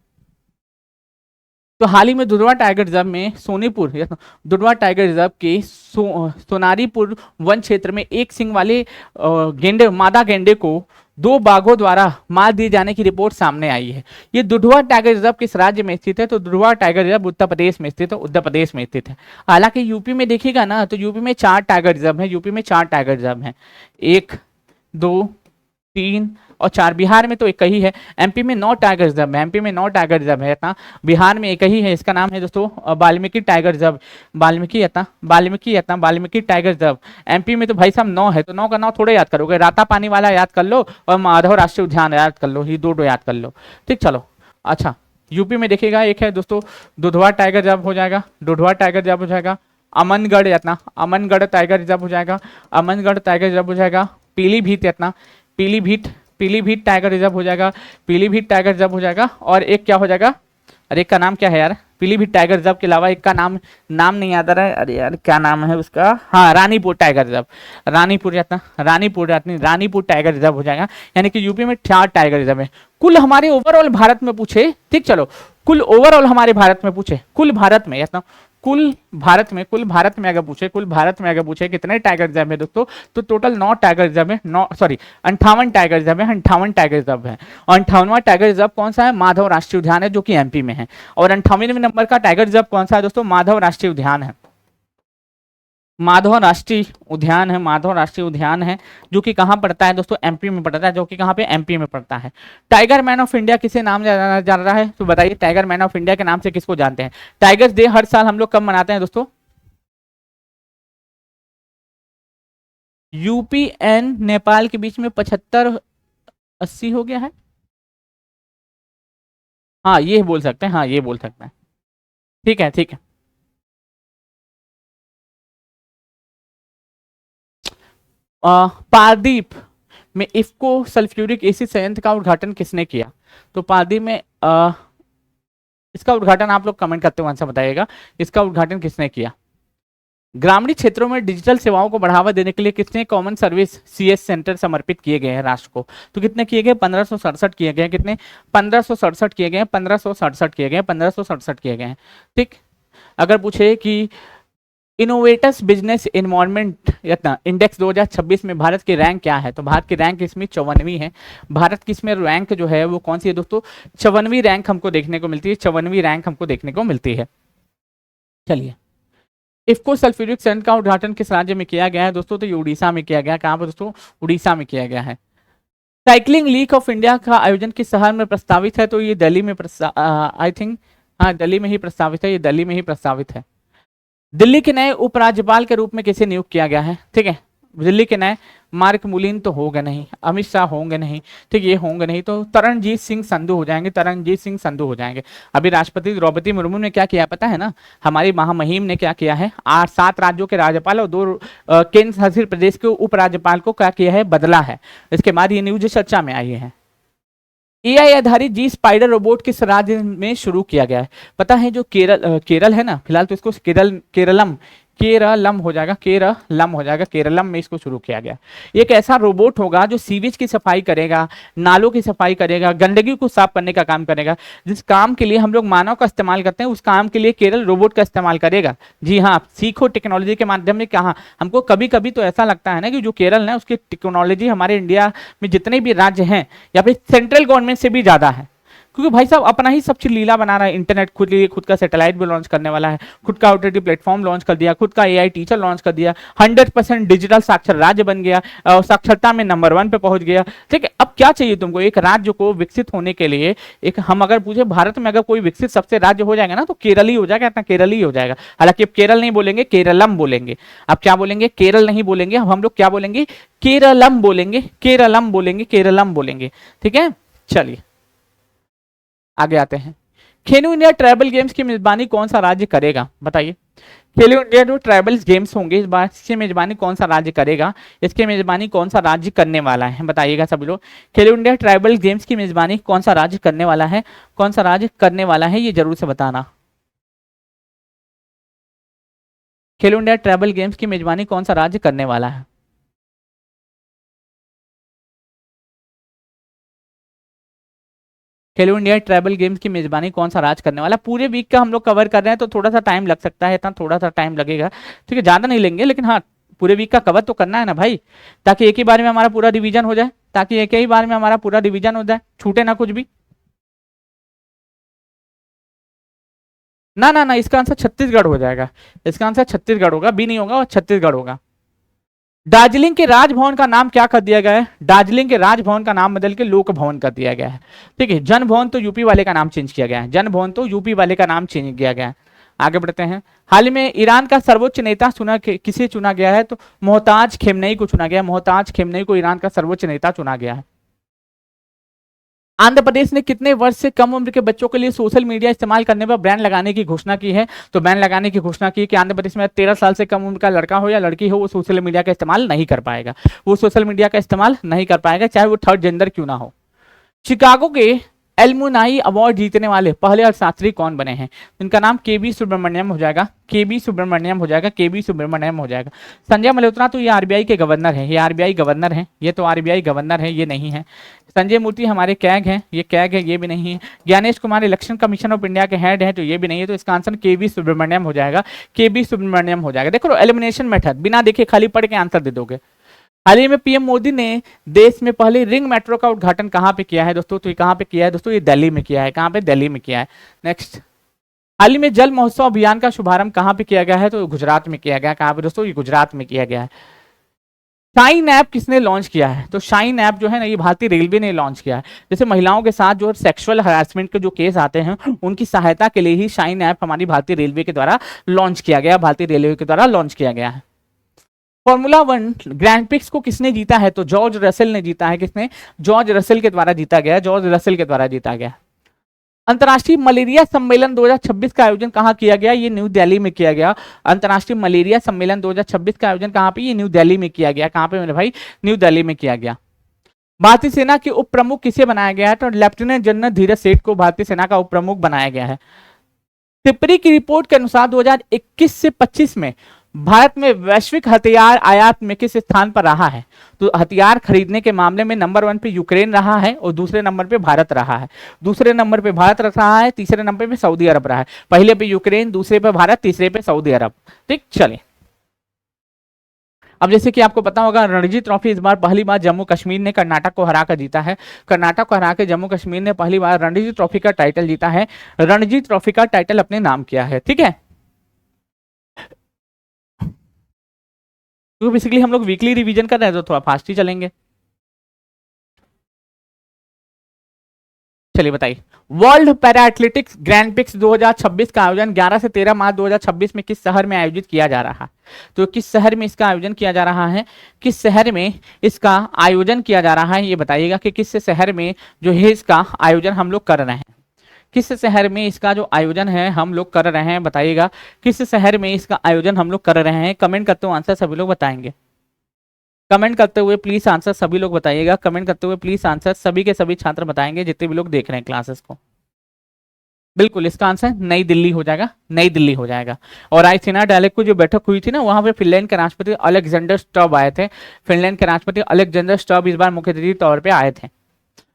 तो हाल ही में दुधवा टाइगर रिजर्व में सोनीपुर, दुधवा टाइगर रिजर्व के सोनारीपुर वन क्षेत्र में एक सिंग वाले गेंडे, मादा गेंडे को 2 बाघों द्वारा मार दिए जाने की रिपोर्ट सामने आई है। ये दुधवा टाइगर रिजर्व किस राज्य में स्थित है, तो दुधवा टाइगर रिजर्व उत्तर प्रदेश में स्थित है, उत्तर प्रदेश में स्थित है। हालांकि यूपी में देखिएगा ना, तो यूपी में 4 टाइगर रिजर्व है, यूपी में 4 टाइगर रिजर्व है, 1 2 3 और 4, बिहार में तो एक ही है। एमपी में 9 टाइगर रिजर्व है, एमपी में 9 टाइगर रिजर्व है ना, बिहार में एक ही है, इसका नाम है दोस्तों Valmiki tiger reserve, Valmiki tiger reserve. MP में तो भाई साहब 9 है, तो 9 का 9 थोड़े याद करोगे, राता पानी वाला याद कर लो और माधव राष्ट्रीय उद्यान याद कर लो, ये दो याद कर लो। ठीक, चलो अच्छा। यूपी में देखिएगा एक है दोस्तों दुधवा टाइगर रिजर्व हो जाएगा, दुधवा टाइगर रिजर्व हो जाएगा। अमनगढ़ यातना, अमनगढ़ टाइगर रिजर्व हो जाएगा, अमनगढ़ टाइगर रिजर्व हो जाएगा। पीलीभीत यातना, पीलीभीत, पीलीभीत टाइगर रिजर्व हो जाएगा, पीलीभीत टाइगर रिजर्व हो जाएगा। और एक क्या हो जाएगा, अरे एक का नाम क्या है यार, पीलीभीत टाइगर रिजर्व के अलावा एक का नाम नाम नहीं याद आ रहा है, अरे यार क्या नाम है उसका, हाँ रानीपुर टाइगर रिजर्व, रानीपुर यातना, रानीपुर यातना, रानीपुर टाइगर रिजर्व हो जाएगा। यानी कि यूपी में 4 टाइगर रिजर्व है। कुल हमारे ओवरऑल भारत में पूछे, ठीक चलो, कुल ओवरऑल हमारे भारत में पूछे, कुल भारत में यातना, कुल भारत में अगर पूछे, कुल भारत में अगर पूछे कितने टाइगर रिजर्व है दोस्तों, तो टोटल 9 टाइगर रिजर्व है, 9 सॉरी 58 टाइगर रिजर्व है, 58 टाइगर रिजर्व है। और 58वां टाइगर रिजर्व कौन सा है, माधव राष्ट्रीय उद्यान है, जो कि एमपी में है। और 58वें नंबर का टाइगर रिजर्व कौन सा है दोस्तों, माधव राष्ट्रीय उद्यान है, माधव राष्ट्रीय उद्यान है, माधव राष्ट्रीय उद्यान है, जो कि कहाँ पड़ता है दोस्तों, एमपी में पड़ता है, जो कि कहाँ पे, एमपी में पड़ता है। टाइगर मैन ऑफ इंडिया किसे नाम जान रहा है, तो बताइए टाइगर मैन ऑफ इंडिया के नाम से किसको जानते हैं। टाइगर्स डे हर साल हम लोग कब मनाते हैं दोस्तों, यूपी एंड नेपाल के बीच में 75-80 हो गया है, हाँ ये बोल सकते हैं, हाँ ये बोल सकते हैं। ठीक है ठीक है। पारदीप में इफ्को सल्फ्यूरिक एसिड संयंत्र का उद्घाटन किसने किया, तो पारदीप में इसका उद्घाटन आप लोग कमेंट करते हुए आंसर बताइएगा, इसका उद्घाटन किसने किया। ग्रामीण क्षेत्रों में डिजिटल सेवाओं को बढ़ावा देने के लिए कितने कॉमन सर्विस सीएस सेंटर समर्पित किए गए हैं राष्ट्र को, तो कितने किए गए, 1567 किए गए हैं, कितने 1567 किए गए हैं, 1567 किए गए हैं, 1567 किए गए हैं। ठीक, अगर पूछे कि इनोवेटर्स बिजनेस इन्वायरमेंट इतना इंडेक्स 2026 में भारत की रैंक क्या है, तो भारत की रैंक इसमें 54वीं है। भारत की इसमें रैंक जो है वो कौन सी है दोस्तों, 54वीं रैंक हमको देखने को मिलती है, 54वीं रैंक हमको देखने को मिलती है। चलिए, इफ्को सल्फ्यूरिक संयंत्र का उद्घाटन किस राज्य में किया गया है दोस्तों, तो ये उड़ीसा में किया गया, कहाँ पर दोस्तों, उड़ीसा में किया गया है। साइकिलिंग लीग ऑफ इंडिया का आयोजन किस शहर में प्रस्तावित है, तो ये दिल्ली में आई थिंक, हाँ दिल्ली में ही प्रस्तावित है, ये दिल्ली में ही प्रस्तावित है। दिल्ली के नए उपराज्यपाल के रूप में किसे नियुक्त किया गया है, ठीक है, दिल्ली के नए, मार्क मुलिन तो होगा नहीं, अमित शाह होंगे नहीं, ठीक ये होंगे नहीं, तो तरनजीत सिंह संधू हो जाएंगे, तरनजीत सिंह संधू हो जाएंगे। अभी राष्ट्रपति द्रौपदी मुर्मू ने क्या किया पता है ना, हमारी महामहिम ने क्या किया है, 7 राज्यों के राज्यपाल और 2 केंद्र शासित प्रदेश के उपराज्यपाल को क्या किया है, बदला है। इसके बाद ये न्यूज चर्चा में आई है। एआई आधारित जी स्पाइडर रोबोट किस राज्य में शुरू किया गया है, पता है, जो केरल है ना, फिलहाल तो इसको केरलम हो जाएगा, केरलम हो जाएगा, केरलम में इसको शुरू किया गया। एक ऐसा रोबोट होगा जो सीवेज की सफाई करेगा, नालों की सफाई करेगा, गंदगी को साफ करने का काम करेगा। जिस काम के लिए हम लोग मानव का इस्तेमाल करते हैं, उस काम के लिए केरल रोबोट का इस्तेमाल करेगा। जी हाँ, सीखो टेक्नोलॉजी के माध्यम से। कहा हमको कभी कभी तो ऐसा लगता है ना कि जो केरल है उसकी टेक्नोलॉजी हमारे इंडिया में जितने भी राज्य हैं या फिर सेंट्रल गवर्नमेंट से भी ज्यादा है, क्योंकि भाई साहब अपना ही सब चीज लीला बना रहा है। इंटरनेट खुद लिए, खुद का सैटेलाइट भी लॉन्च करने वाला है, खुद का ओटीटी प्लेटफॉर्म लॉन्च कर दिया, खुद का एआई टीचर लॉन्च कर दिया, 100% डिजिटल साक्षर राज्य बन गया, साक्षरता में नंबर 1 पे पहुंच गया। ठीक है, अब क्या चाहिए तुमको, एक राज्य को विकसित होने के लिए, एक हम अगर पूछे भारत में अगर कोई विकसित सबसे राज्य हो जाएगा ना, तो केरल ही हो जाएगा, इतना केरल ही हो जाएगा। हालांकि अब केरल नहीं बोलेंगे, केरलम बोलेंगे। अब क्या बोलेंगे, केरल नहीं बोलेंगे, हम लोग क्या बोलेंगे, केरलम बोलेंगे, केरलम बोलेंगे, केरलम बोलेंगे। ठीक है, चलिए आगे आते हैं। खेलो इंडिया ट्राइबल गेम्स की मेजबानी कौन सा राज्य करेगा, बताइए। खेलो इंडिया जो ट्राइबल गेम्स होंगे इस बार, इसकी मेजबानी कौन सा राज्य करेगा, इसकी मेजबानी कौन सा राज्य करने वाला है, बताइएगा सभी लोग। खेलो इंडिया ट्राइबल गेम्स की मेजबानी कौन सा राज्य करने वाला है, कौन सा राज्य करने वाला है, ये जरूर से बताना। खेलो इंडिया ट्राइबल गेम्स की मेजबानी कौन सा राज्य करने वाला है। खेलो इंडिया ट्राइबल गेम्स की मेजबानी कौन सा राज्य करने वाला, पूरे वीक का हम लोग कवर कर रहे हैं तो थोड़ा सा टाइम लग सकता है, इतना थोड़ा सा टाइम लगेगा। ठीक है, ज्यादा नहीं लेंगे, लेकिन हाँ पूरे वीक का कवर तो करना है ना भाई, ताकि एक ही बार में हमारा पूरा रिवीजन हो जाए, ताकि एक ही बार में हमारा पूरा रिवीजन हो जाए, छूटे ना कुछ भी। ना ना ना, इसका आंसर छत्तीसगढ़ हो जाएगा, इसका आंसर छत्तीसगढ़ होगा, बी नहीं होगा और छत्तीसगढ़ होगा। दार्जिलिंग के राजभवन का नाम क्या कर दिया गया है? दार्जिलिंग के राजभवन का नाम बदल के लोक भवन कर दिया गया है। ठीक है, जन भवन तो यूपी वाले का नाम चेंज किया गया है, जन भवन तो यूपी वाले का नाम चेंज किया गया है। आगे बढ़ते हैं। हाल ही में ईरान का सर्वोच्च नेता किसे चुना गया है? तो मोहताज खेमनेई को चुना गया। मोहताज खेमनेई को ईरान का सर्वोच्च नेता चुना गया है। आंध्र प्रदेश ने कितने वर्ष से कम उम्र के बच्चों के लिए सोशल मीडिया इस्तेमाल करने पर बैन लगाने की घोषणा की है? तो बैन लगाने की घोषणा की कि आंध्र प्रदेश में 13 साल से कम उम्र का लड़का हो या लड़की हो, वो सोशल मीडिया का इस्तेमाल नहीं कर पाएगा। वो सोशल मीडिया का इस्तेमाल नहीं कर पाएगा, चाहे वो थर्ड जेंडर क्यों ना हो। शिकागो के एल्मुनाई अवार्ड जीतने वाले पहले अर्थशास्त्री कौन बने हैं? इनका नाम केबी सुब्रमण्यम हो जाएगा। केबी सुब्रमण्यम हो जाएगा। केबी सुब्रमण्यम हो जाएगा। संजय मल्होत्रा तो ये आरबीआई के गवर्नर है, ये आरबीआई गवर्नर है, ये तो आरबीआई गवर्नर है, ये नहीं है। संजय मूर्ति हमारे कैग हैं, ये कैग है, ये भी नहीं है। Gyanesh Kumar election commission of India के हेड है, तो ये भी नहीं है। तो इसका आंसर केबी सुब्रमण्यम हो जाएगा। केबी सुब्रमण्यम हो जाएगा। देखो एलिमिनेशन मेथड बिना देखे खाली पढ़ के आंसर दे दोगे। हाल ही में पीएम मोदी ने देश में पहले रिंग मेट्रो का उद्घाटन कहां पे किया है दोस्तों? तो ये कहां पे किया है दोस्तों? ये दिल्ली में किया है। कहां पे? दिल्ली में किया है। नेक्स्ट, हाल ही में जल महोत्सव अभियान का शुभारंभ कहां पे किया गया है? तो गुजरात में किया गया। कहां पे दोस्तों? ये गुजरात में किया गया है। शाइन ऐप किसने लॉन्च किया है? तो शाइन ऐप जो है ना, ये भारतीय रेलवे ने लॉन्च किया है। जैसे महिलाओं के साथ जो सेक्सुअल हरासमेंट के जो केस आते हैं, उनकी सहायता के लिए ही शाइन ऐप हमारी भारतीय रेलवे के द्वारा लॉन्च किया गया, भारतीय रेलवे के द्वारा लॉन्च किया गया है। फॉर्मूला 1 ग्रैंड प्रिक्स को किसने जीता है? तो जॉर्ज रसेल ने जीता है। किसने? जॉर्ज रसेल के द्वारा जीता गया। जॉर्ज रसेल के द्वारा जीता गया। अंतर्राष्ट्रीय मलेरिया सम्मेलन 2026 का आयोजन कहां किया गया? ये न्यू दिल्ली में किया गया। अंतर्राष्ट्रीय मलेरिया सम्मेलन 2026 का आयोजन कहां पे? ये न्यू दिल्ली में किया गया। कहां पे मेरे भाई? न्यू दिल्ली में किया गया। भारतीय सेना के उप प्रमुख किसे बनाया गया है? तो लेफ्टिनेंट जनरल धीरज सेठ को भारतीय सेना का उप प्रमुख बनाया गया है। तिपरी की रिपोर्ट के अनुसार 2021 से 25 में भारत में वैश्विक हथियार आयात में किस स्थान पर रहा है? तो हथियार खरीदने के मामले में नंबर 1 पे यूक्रेन रहा है और दूसरे नंबर पे भारत रहा है। दूसरे नंबर पे भारत रहा है, तीसरे नंबर पे सऊदी अरब रहा है। पहले पे यूक्रेन, दूसरे पे भारत, तीसरे पे सऊदी अरब। ठीक, चलिए अब जैसे कि आपको पता होगा रणजी ट्रॉफी इस बार पहली बार जम्मू कश्मीर ने कर्नाटक को हराकर जीता है। कर्नाटक को हरा के जम्मू कश्मीर ने पहली बार रणजी ट्रॉफी का टाइटल जीता है। रणजी ट्रॉफी का टाइटल अपने नाम किया है। ठीक है, तो बेसिकली हम लोग वीकली रिवीजन कर रहे हैं तो थोड़ा फास्ट ही चलेंगे। चलिए बताइए, world para athletics grand prix 2026 का आयोजन 11 से 13 मार्च 2026 में किस शहर में आयोजित किया जा रहा है? तो किस शहर में इसका आयोजन किया जा रहा है? किस शहर में इसका आयोजन किया जा रहा है ये बताइएगा कि किस शहर में जो है इसका आयोजन हम लोग कर रहे हैं। किस शहर में इसका जो आयोजन है हम लोग कर रहे हैं बताइएगा। किस शहर में इसका आयोजन हम लोग कर रहे हैं? कमेंट करते हुए आंसर सभी लोग बताएंगे। कमेंट करते हुए प्लीज आंसर सभी लोग बताइएगा। कमेंट करते हुए प्लीज आंसर सभी के सभी छात्र बताएंगे जितने भी लोग देख रहे हैं क्लासेस को। बिल्कुल इसका आंसर नई दिल्ली हो जाएगा। नई दिल्ली हो जाएगा। और आई सेना डायलॉग को जो बैठक हुई थी ना, वहां पे फिनलैंड के राष्ट्रपति अलेक्जेंडर स्टब आए थे। फिनलैंड के राष्ट्रपति अलेक्जेंडर स्टब इस बार मुख्य अतिथि के तौर पर आए थे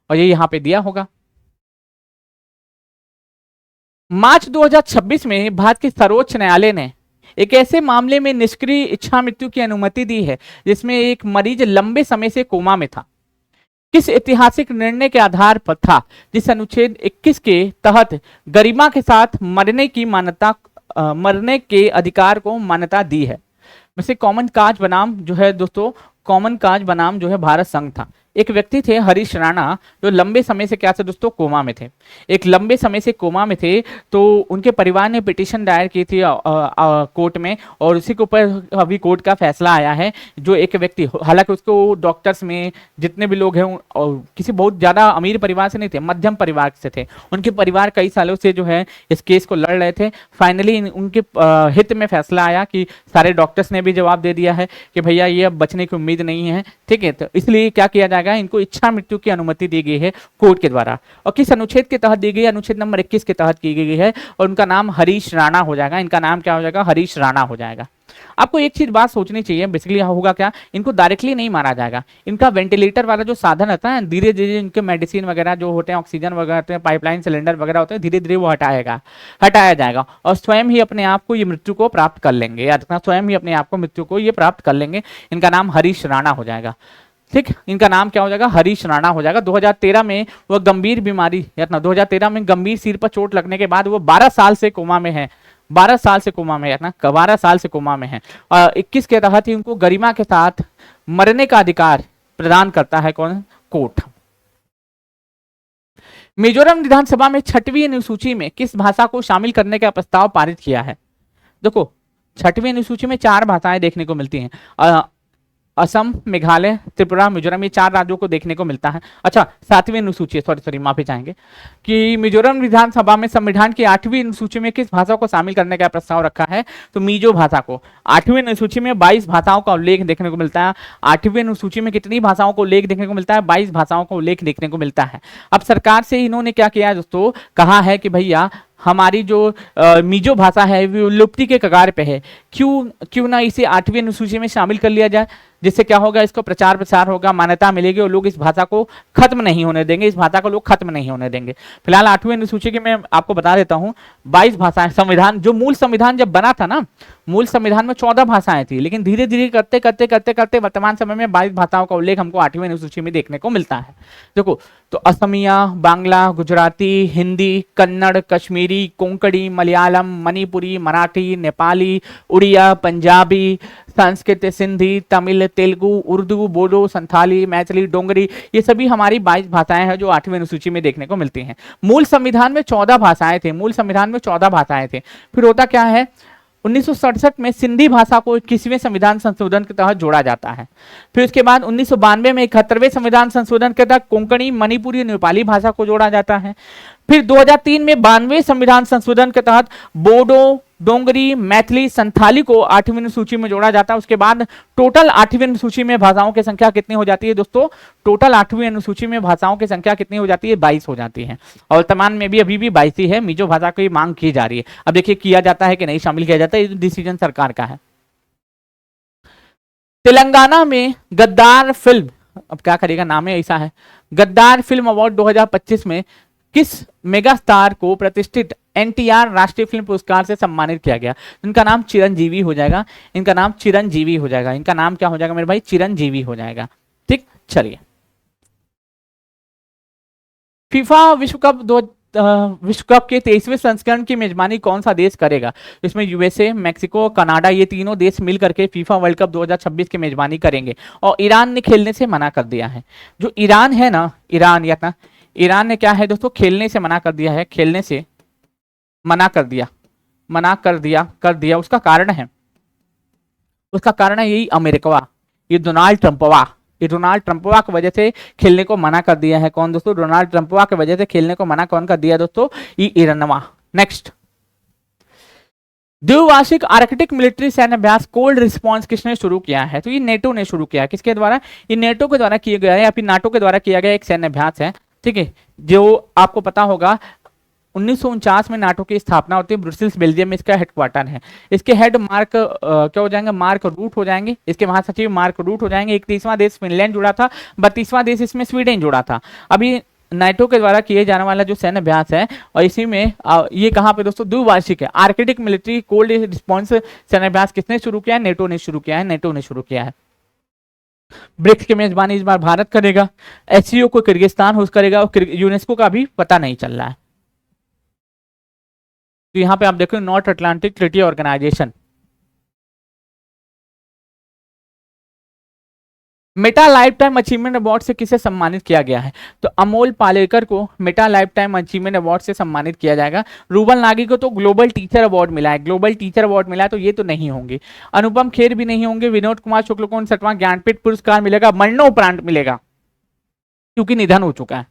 और ये यहाँ पे दिया होगा। मार्च 2026 में भारत के सर्वोच्च न्यायालय ने एक ऐसे मामले में निष्क्रिय इच्छा मृत्यु की अनुमति दी है जिसमें एक मरीज लंबे समय से कोमा में था। किस ऐतिहासिक निर्णय के आधार पर था जिस अनुच्छेद 21 के तहत गरिमा के साथ मरने के अधिकार को मान्यता दी है? वैसे कॉमन काज बनाम जो है दोस्तों, कॉमन काज बनाम जो है भारत संघ था। एक व्यक्ति थे हरीश राणा जो लंबे समय से क्या थे दोस्तों? कोमा में थे। एक लंबे समय से कोमा में थे तो उनके परिवार ने पिटीशन दायर की थी कोर्ट में और उसी के ऊपर अभी कोर्ट का फैसला आया है। जो एक व्यक्ति, हालांकि उसको डॉक्टर्स में जितने भी लोग हैं और किसी बहुत ज़्यादा अमीर परिवार से नहीं थे, मध्यम परिवार से थे। उनके परिवार कई सालों से जो है इस केस को लड़ रहे थे। फाइनली उनके हित में फैसला आया कि सारे डॉक्टर्स ने भी जवाब दे दिया है कि भैया ये अब बचने की उम्मीद नहीं है। ठीक है, तो इसलिए क्या किया जाएगा, इनको इच्छा मृत्यु की अनुमति दी गई है कोर्ट के द्वारा। और किस अनुच्छेद के तहत दी गई? अनुच्छेद नंबर 21 के तहत की गई है और उनका नाम हरीश राणा हो जाएगा। इनका नाम क्या हो जाएगा? हरीश राणा हो जाएगा। आपको एक चीज बात सोचनी चाहिए, बेसिकली होगा क्या, इनको डायरेक्टली नहीं मारा जाएगा। इनका वेंटिलेटर वाला जो साधन रहता है, धीरे धीरे इनके मेडिसिन वगैरह जो होते हैं, ऑक्सीजन वगैरह होते हैं, पाइपलाइन सिलेंडर वगैरह होते हैं, धीरे धीरे वो हटाया जाएगा और स्वयं ही अपने आप को ये मृत्यु को प्राप्त कर लेंगे। याद रखना, स्वयं ही अपने आप को मृत्यु को ये प्राप्त कर लेंगे। इनका नाम हरीश राणा हो जाएगा। ठीक, इनका नाम क्या हो जाएगा? हरीश राणा हो जाएगा। 2013 में वह गंभीर बीमारी, 2013 में गंभीर सिर पर चोट लगने के बाद वो 12 साल से कोमा में है। 12 साल से कोमा में है ना, 12 साल से कोमा में है। 21 के तहत ही उनको गरिमा के साथ मरने का अधिकार प्रदान करता है कौन? कोर्ट। मिजोरम विधानसभा में 6वीं अनुसूची में किस भाषा को शामिल करने का प्रस्ताव पारित किया है? देखो 6वीं अनुसूची में 4 भाषाएं देखने को मिलती हैं। असम, मेघालय, त्रिपुरा, मिजोरम, ये 4 राज्यों को देखने को मिलता है। अच्छा 7वीं अनुसूची, सॉरी माफी चाहेंगे कि मिजोरम विधानसभा में संविधान की 8वीं अनुसूची में किस भाषा को शामिल करने का प्रस्ताव रखा है? तो मिजो भाषा को। 8वीं अनुसूची में 22 भाषाओं का उल्लेख देखने को मिलता है। 8वीं अनुसूची में कितनी भाषाओं को उल्लेख देखने को मिलता है? 22 भाषाओं का उल्लेख देखने को मिलता है। अब सरकार से इन्होंने क्या किया दोस्तों, कहा है कि भैया हमारी जो मिजो भाषा है वो लुप्ति के कगार पे है, क्यों ना इसे 8वीं अनुसूची में शामिल कर लिया जाए, जिससे क्या होगा, इसको प्रचार प्रसार होगा, मान्यता मिलेगी और लोग इस भाषा को खत्म नहीं होने देंगे, इस भाषा को लोग खत्म नहीं होने देंगे। फिलहाल 8वीं अनुसूची की मैं आपको बता देता हूँ 22 भाषाएं। संविधान, जो मूल संविधान जब बना था ना, मूल संविधान में 14 भाषाएं थी, लेकिन धीरे धीरे करते करते करते करते वर्तमान समय में 22 भाषाओं का उल्लेख हमको 8वीं अनुसूची में देखने को मिलता है। देखो तो असमिया, बांग्ला, गुजराती, हिंदी, कन्नड़, कश्मीरी, कोंकणी, मलयालम, मणिपुरी, मराठी, नेपाली, उड़िया, पंजाबी, संस्कृत, सिंधी, तमिल, तेलुगु, उर्दू, बोडो, संथाली, मैथिली, डोंगरी, ये सभी हमारी 22 भाषाएं हैं जो 8वीं अनुसूची में देखने को मिलती हैं। मूल संविधान में 14 भाषाएं थे, मूल संविधान में 14 भाषाएं थे। फिर होता क्या है, 1967 में सिंधी भाषा को 21वें संविधान संशोधन के तहत जोड़ा जाता है। फिर उसके बाद 1992 में 71वें संविधान संशोधन के तहत कोंकणी, मणिपुरी, नेपाली भाषा को जोड़ा जाता है। फिर 2003 में 92वें संविधान संशोधन के तहत बोडो, डोंगरी, मैथिली, संथाली को 8वीं अनुसूची में जोड़ा जाता है। उसके बाद टोटल 8वीं अनुसूची में भाषाओं की संख्या कितनी हो जाती है दोस्तों? टोटल 8वीं अनुसूची में भाषाओं की संख्या कितनी हो जाती है? 22 हो जाती है। और वर्तमान में भी अभी भी 22 ही है। मिजो भाषा की मांग की जा रही है। अब देखिए किया जाता है कि नहीं शामिल किया जाता है, ये डिसीजन सरकार का है। तेलंगाना में गद्दार फिल्म, अब क्या करेगा, नाम है ऐसा है, गद्दार फिल्म अवार्ड 2025 में किस मेगा स्टार को प्रतिष्ठित एनटीआर राष्ट्रीय फिल्म पुरस्कार से सम्मानित किया गया? इनका नाम चिरंजीवी हो जाएगा। इनका नाम चिरंजीवी हो जाएगा। इनका नाम क्या हो जाएगा मेरे भाई? चिरंजीवी हो जाएगा। ठीक, चलिए। फीफा विश्व कप के 23वें संस्करण की मेजबानी कौन सा देश करेगा? इसमें यूएसए, मैक्सिको, कनाडा, ये तीनों देश मिलकर के फीफा वर्ल्ड कप 2026 की मेजबानी करेंगे। और ईरान ने खेलने से मना कर दिया है। जो ईरान है ना, ईरान ने क्या है दोस्तों, खेलने से मना कर दिया है। खेलने से मना कर दिया। उसका कारण है यही अमेरिका, ये डोनाल्ड ट्रंपवा की वजह से खेलने को मना कर दिया है। कौन दोस्तों? डोनाल्ड ट्रंपवा की वजह से खेलने को मना कौन कर दिया दोस्तों? ये ईरानवा। नेक्स्ट, द्विवार्षिक आर्कटिक मिलिट्री सैन्य अभ्यास कोल्ड रिस्पॉन्स किसने शुरू किया है? तो ये नेटो ने शुरू किया है। किसके द्वारा? ये नेटो के द्वारा किया गया है या फिर नाटो के द्वारा किया गया एक सैन्य अभ्यास है। ठीक है, जो आपको पता होगा 1949 में नाटो की स्थापना होती है। ब्रुसेल्स बेल्जियम में इसका हेडक्वार्टर है। इसके हेड मार्क क्या हो जाएंगे? मार्क रूट हो जाएंगे। इसके महासचिव मार्क रूट हो जाएंगे। 31वां देश फिनलैंड जुड़ा था, 32वां देश इसमें स्वीडन जुड़ा था। अभी नाटो के द्वारा किए जाने वाला जो सैन्य अभ्यास है, और इसी में ये कहाँ पे दोस्तों? द्विवार्षिक है। आर्कटिक मिलिट्री कोल्ड रिस्पॉन्स सैन्य अभ्यास किसने शुरू किया है? नेटो ने शुरू किया है। ब्रिक्स की मेजबानी इस बार भारत करेगा। एससीओ को किर्गिस्तान होस्ट करेगा और यूनेस्को का भी पता नहीं चल रहा है। तो यहां पे आप देखो North Atlantic Treaty Organisation. Meta lifetime achievement award से किसे सम्मानित किया गया है? तो अमोल पालेकर को Meta lifetime achievement award से सम्मानित किया जाएगा। रूबल नागी को तो ग्लोबल टीचर अवार्ड मिला है, तो ये तो नहीं होंगे। अनुपम खेर भी नहीं होंगे। विनोद कुमार शुक्ल को 59वां ज्ञानपीठ पुरस्कार मिलेगा, मरणोपरांत मिलेगा क्योंकि निधन हो चुका है।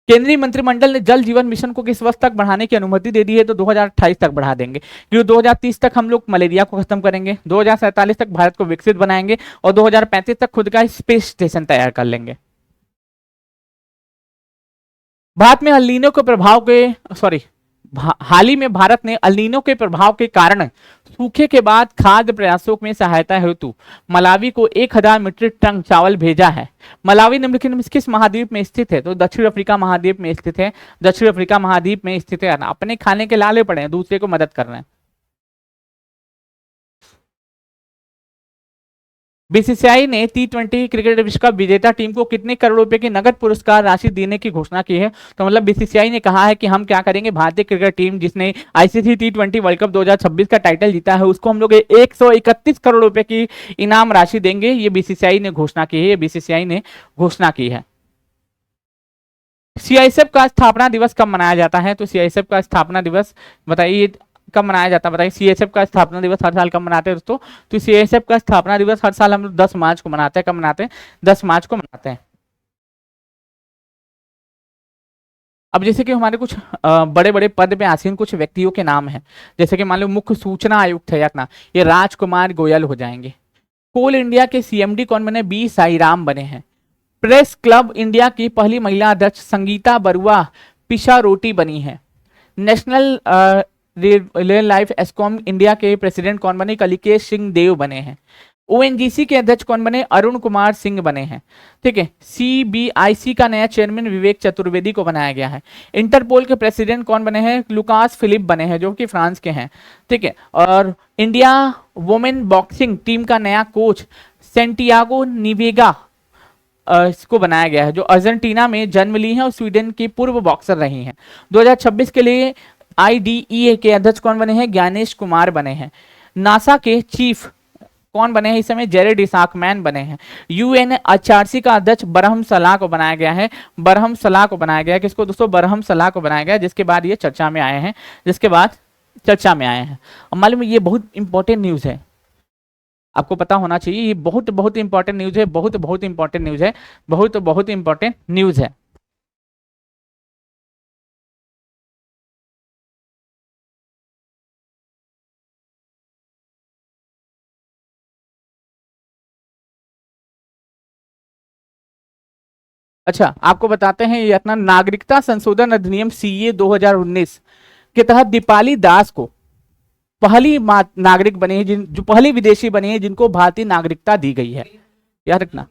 केंद्रीय मंत्रिमंडल ने जल जीवन मिशन को किस वर्ष तक बढ़ाने की अनुमति दे दी है? तो 2028 तक बढ़ा देंगे, क्योंकि 2030 तक हम लोग मलेरिया को खत्म करेंगे, 2047 तक भारत को विकसित बनाएंगे और 2035 तक खुद का स्पेस स्टेशन तैयार कर लेंगे। भारत में अल्नीनो के प्रभाव के हाल ही में भारत ने अल्नीनो के प्रभाव के कारण सूखे के बाद खाद्य प्रयासों में सहायता हेतु मलावी को 1000 मीट्रिक टन चावल भेजा है। मलावी निम्नलिखित में किस महाद्वीप में स्थित है? तो दक्षिण अफ्रीका महाद्वीप में स्थित है। अपने खाने के लाले पड़े हैं, दूसरे को मदद कर रहे हैं। बीसीसीआई ने T20 क्रिकेट विश्व कप विजेता टीम को कितने करोड़ रुपए की नगद पुरस्कार राशि देने की घोषणा की है। तो मतलब बीसीसीआई ने कहा है कि हम क्या करेंगे, भारतीय क्रिकेट टीम जिसने आईसीसी T20 वर्ल्ड कप 2026 का टाइटल जीता है उसको हम लोग 131 करोड़ रुपए की इनाम राशि देंगे। ये बीसीसीआई ने घोषणा की है, ये बीसीसीआई ने घोषणा की है। सीआईएसएफ का स्थापना दिवस कब मनाया जाता है। तो सीआईएसएफ का स्थापना दिवस बताइए कब मनाया जाता है, बताइए। सीआईएसएफ का स्थापना दिवस हर साल कब मनाते हैं दोस्तों। तो सीआईएसएफ का स्थापना दिवस हर साल हम लोग 10 मार्च को मनाते हैं। कब मनाते हैं, 10 मार्च को मनाते हैं। अब जैसे कि हमारे कुछ बड़े बड़े पद पे आसीन कुछ व्यक्तियों के नाम हैं, जैसे कि मान लो मुख्य सूचना आयुक्त है अपना, ये राजकुमार गोयल हो जाएंगे। कोल इंडिया के सीएमडी कौन बने, बी साईराम बने हैं। प्रेस क्लब इंडिया की पहली महिला अध्यक्ष संगीता बरुआ पिशारोटी बनी है। नेशनल रियल लाइफ एस्कॉम इंडिया के प्रेसिडेंट कौन बने, कलिकेश सिंह देव बने हैं। ओएनजीसी के अध्यक्ष कौन बने, अरुण कुमार सिंह बने हैं। ठीक है। सीबीआईसी का नया चेयरमैन विवेक चतुर्वेदी को बनाया गया है। इंटरपोल के प्रेसिडेंट कौन बने हैं, लुकास फिलिप बने हैं जो कि फ्रांस के हैं। ठीक है। और इंडिया वुमेन बॉक्सिंग टीम का नया कोच सेंटियागो निवेगा इसको बनाया गया है, जो अर्जेंटीना में जन्म ली है और स्वीडन की पूर्व बॉक्सर रही हैं। 2026 के लिए आईडीईए के अध्यक्ष कौन बने हैं, ज्ञानेश कुमार बने हैं। नासा के चीफ कौन बने हैं इस समय, जेरेड इसाकमैन बने हैं। यूएनएचआरसी का अध्यक्ष बरहम सलाह को बनाया गया है। बरहम सलाह को बनाया गया है, किसको दोस्तों, बरहम सलाह को बनाया गया, जिसके बाद ये चर्चा में आए हैं, जिसके बाद चर्चा में आए हैं। और मालूम ये बहुत इंपॉर्टेंट न्यूज है, आपको पता होना चाहिए, ये बहुत बहुत इंपॉर्टेंट न्यूज है, बहुत बहुत इंपॉर्टेंट न्यूज है, बहुत बहुत इंपॉर्टेंट न्यूज है। अच्छा, आपको बताते हैं ये अपना नागरिकता संशोधन अधिनियम सीए 2019 के तहत दीपाली दास को पहली नागरिक बने हैं, जिन जो पहली विदेशी बने हैं जिनको भारतीय नागरिकता दी गई है, याद रखना।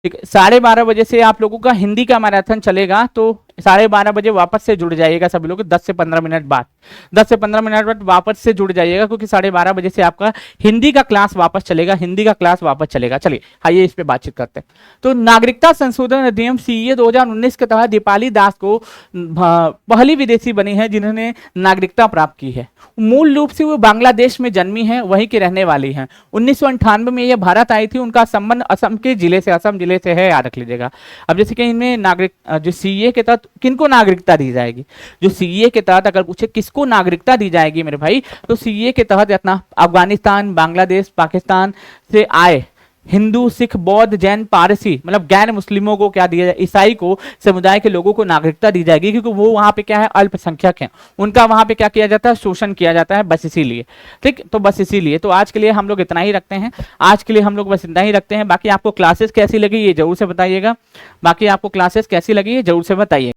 ठीक है। 12:30 बजे से आप लोगों का हिंदी का मैराथन चलेगा, तो 12:30 बजे वापस से जुड़ जाइएगा सभी लोग, 10 से 15 मिनट बाद, 10 से 15 मिनट बाद वापस से जुड़ जाइएगा, क्योंकि 12:30 बजे से आपका हिंदी का क्लास वापस चलेगा, हिंदी का क्लास वापस चलेगा। चलिए आइए इस पे बातचीत करते हैं। तो नागरिकता संशोधन अधिनियम सीए 2019 के तहत दीपाली दास को पहली विदेशी बनी है जिन्होंने नागरिकता प्राप्त की है। मूल रूप से वो बांग्लादेश में जन्मी है, वहीं की रहने वाली हैं। 1998 में ये भारत आई थी, उनका संबंध असम के जिले से, असम जिले से है, याद रख लीजिएगा। अब जैसे कि इनमें नागरिक जो सीए के तहत किनको नागरिकता दी जाएगी, जो सीए के तहत अगर पूछे किसको नागरिकता दी जाएगी मेरे भाई, तो सीए के तहत अपना अफगानिस्तान, बांग्लादेश, पाकिस्तान से आए हिंदू, सिख, बौद्ध, जैन, पारसी, मतलब गैर मुस्लिमों को क्या दिया जाए, ईसाई को, समुदाय के लोगों को नागरिकता दी जाएगी, क्योंकि वो वहां पे क्या है, अल्पसंख्यक हैं, उनका वहां पे क्या किया जाता है, शोषण किया जाता है, बस इसीलिए। ठीक, तो बस इसीलिए, तो आज के लिए हम लोग इतना ही रखते हैं, आज के लिए हम लोग बस इतना ही रखते हैं। बाकी आपको क्लासेस कैसी लगी ये जरूर से बताइएगा, बाकी आपको क्लासेस कैसी लगी ये जरूर से बताइए।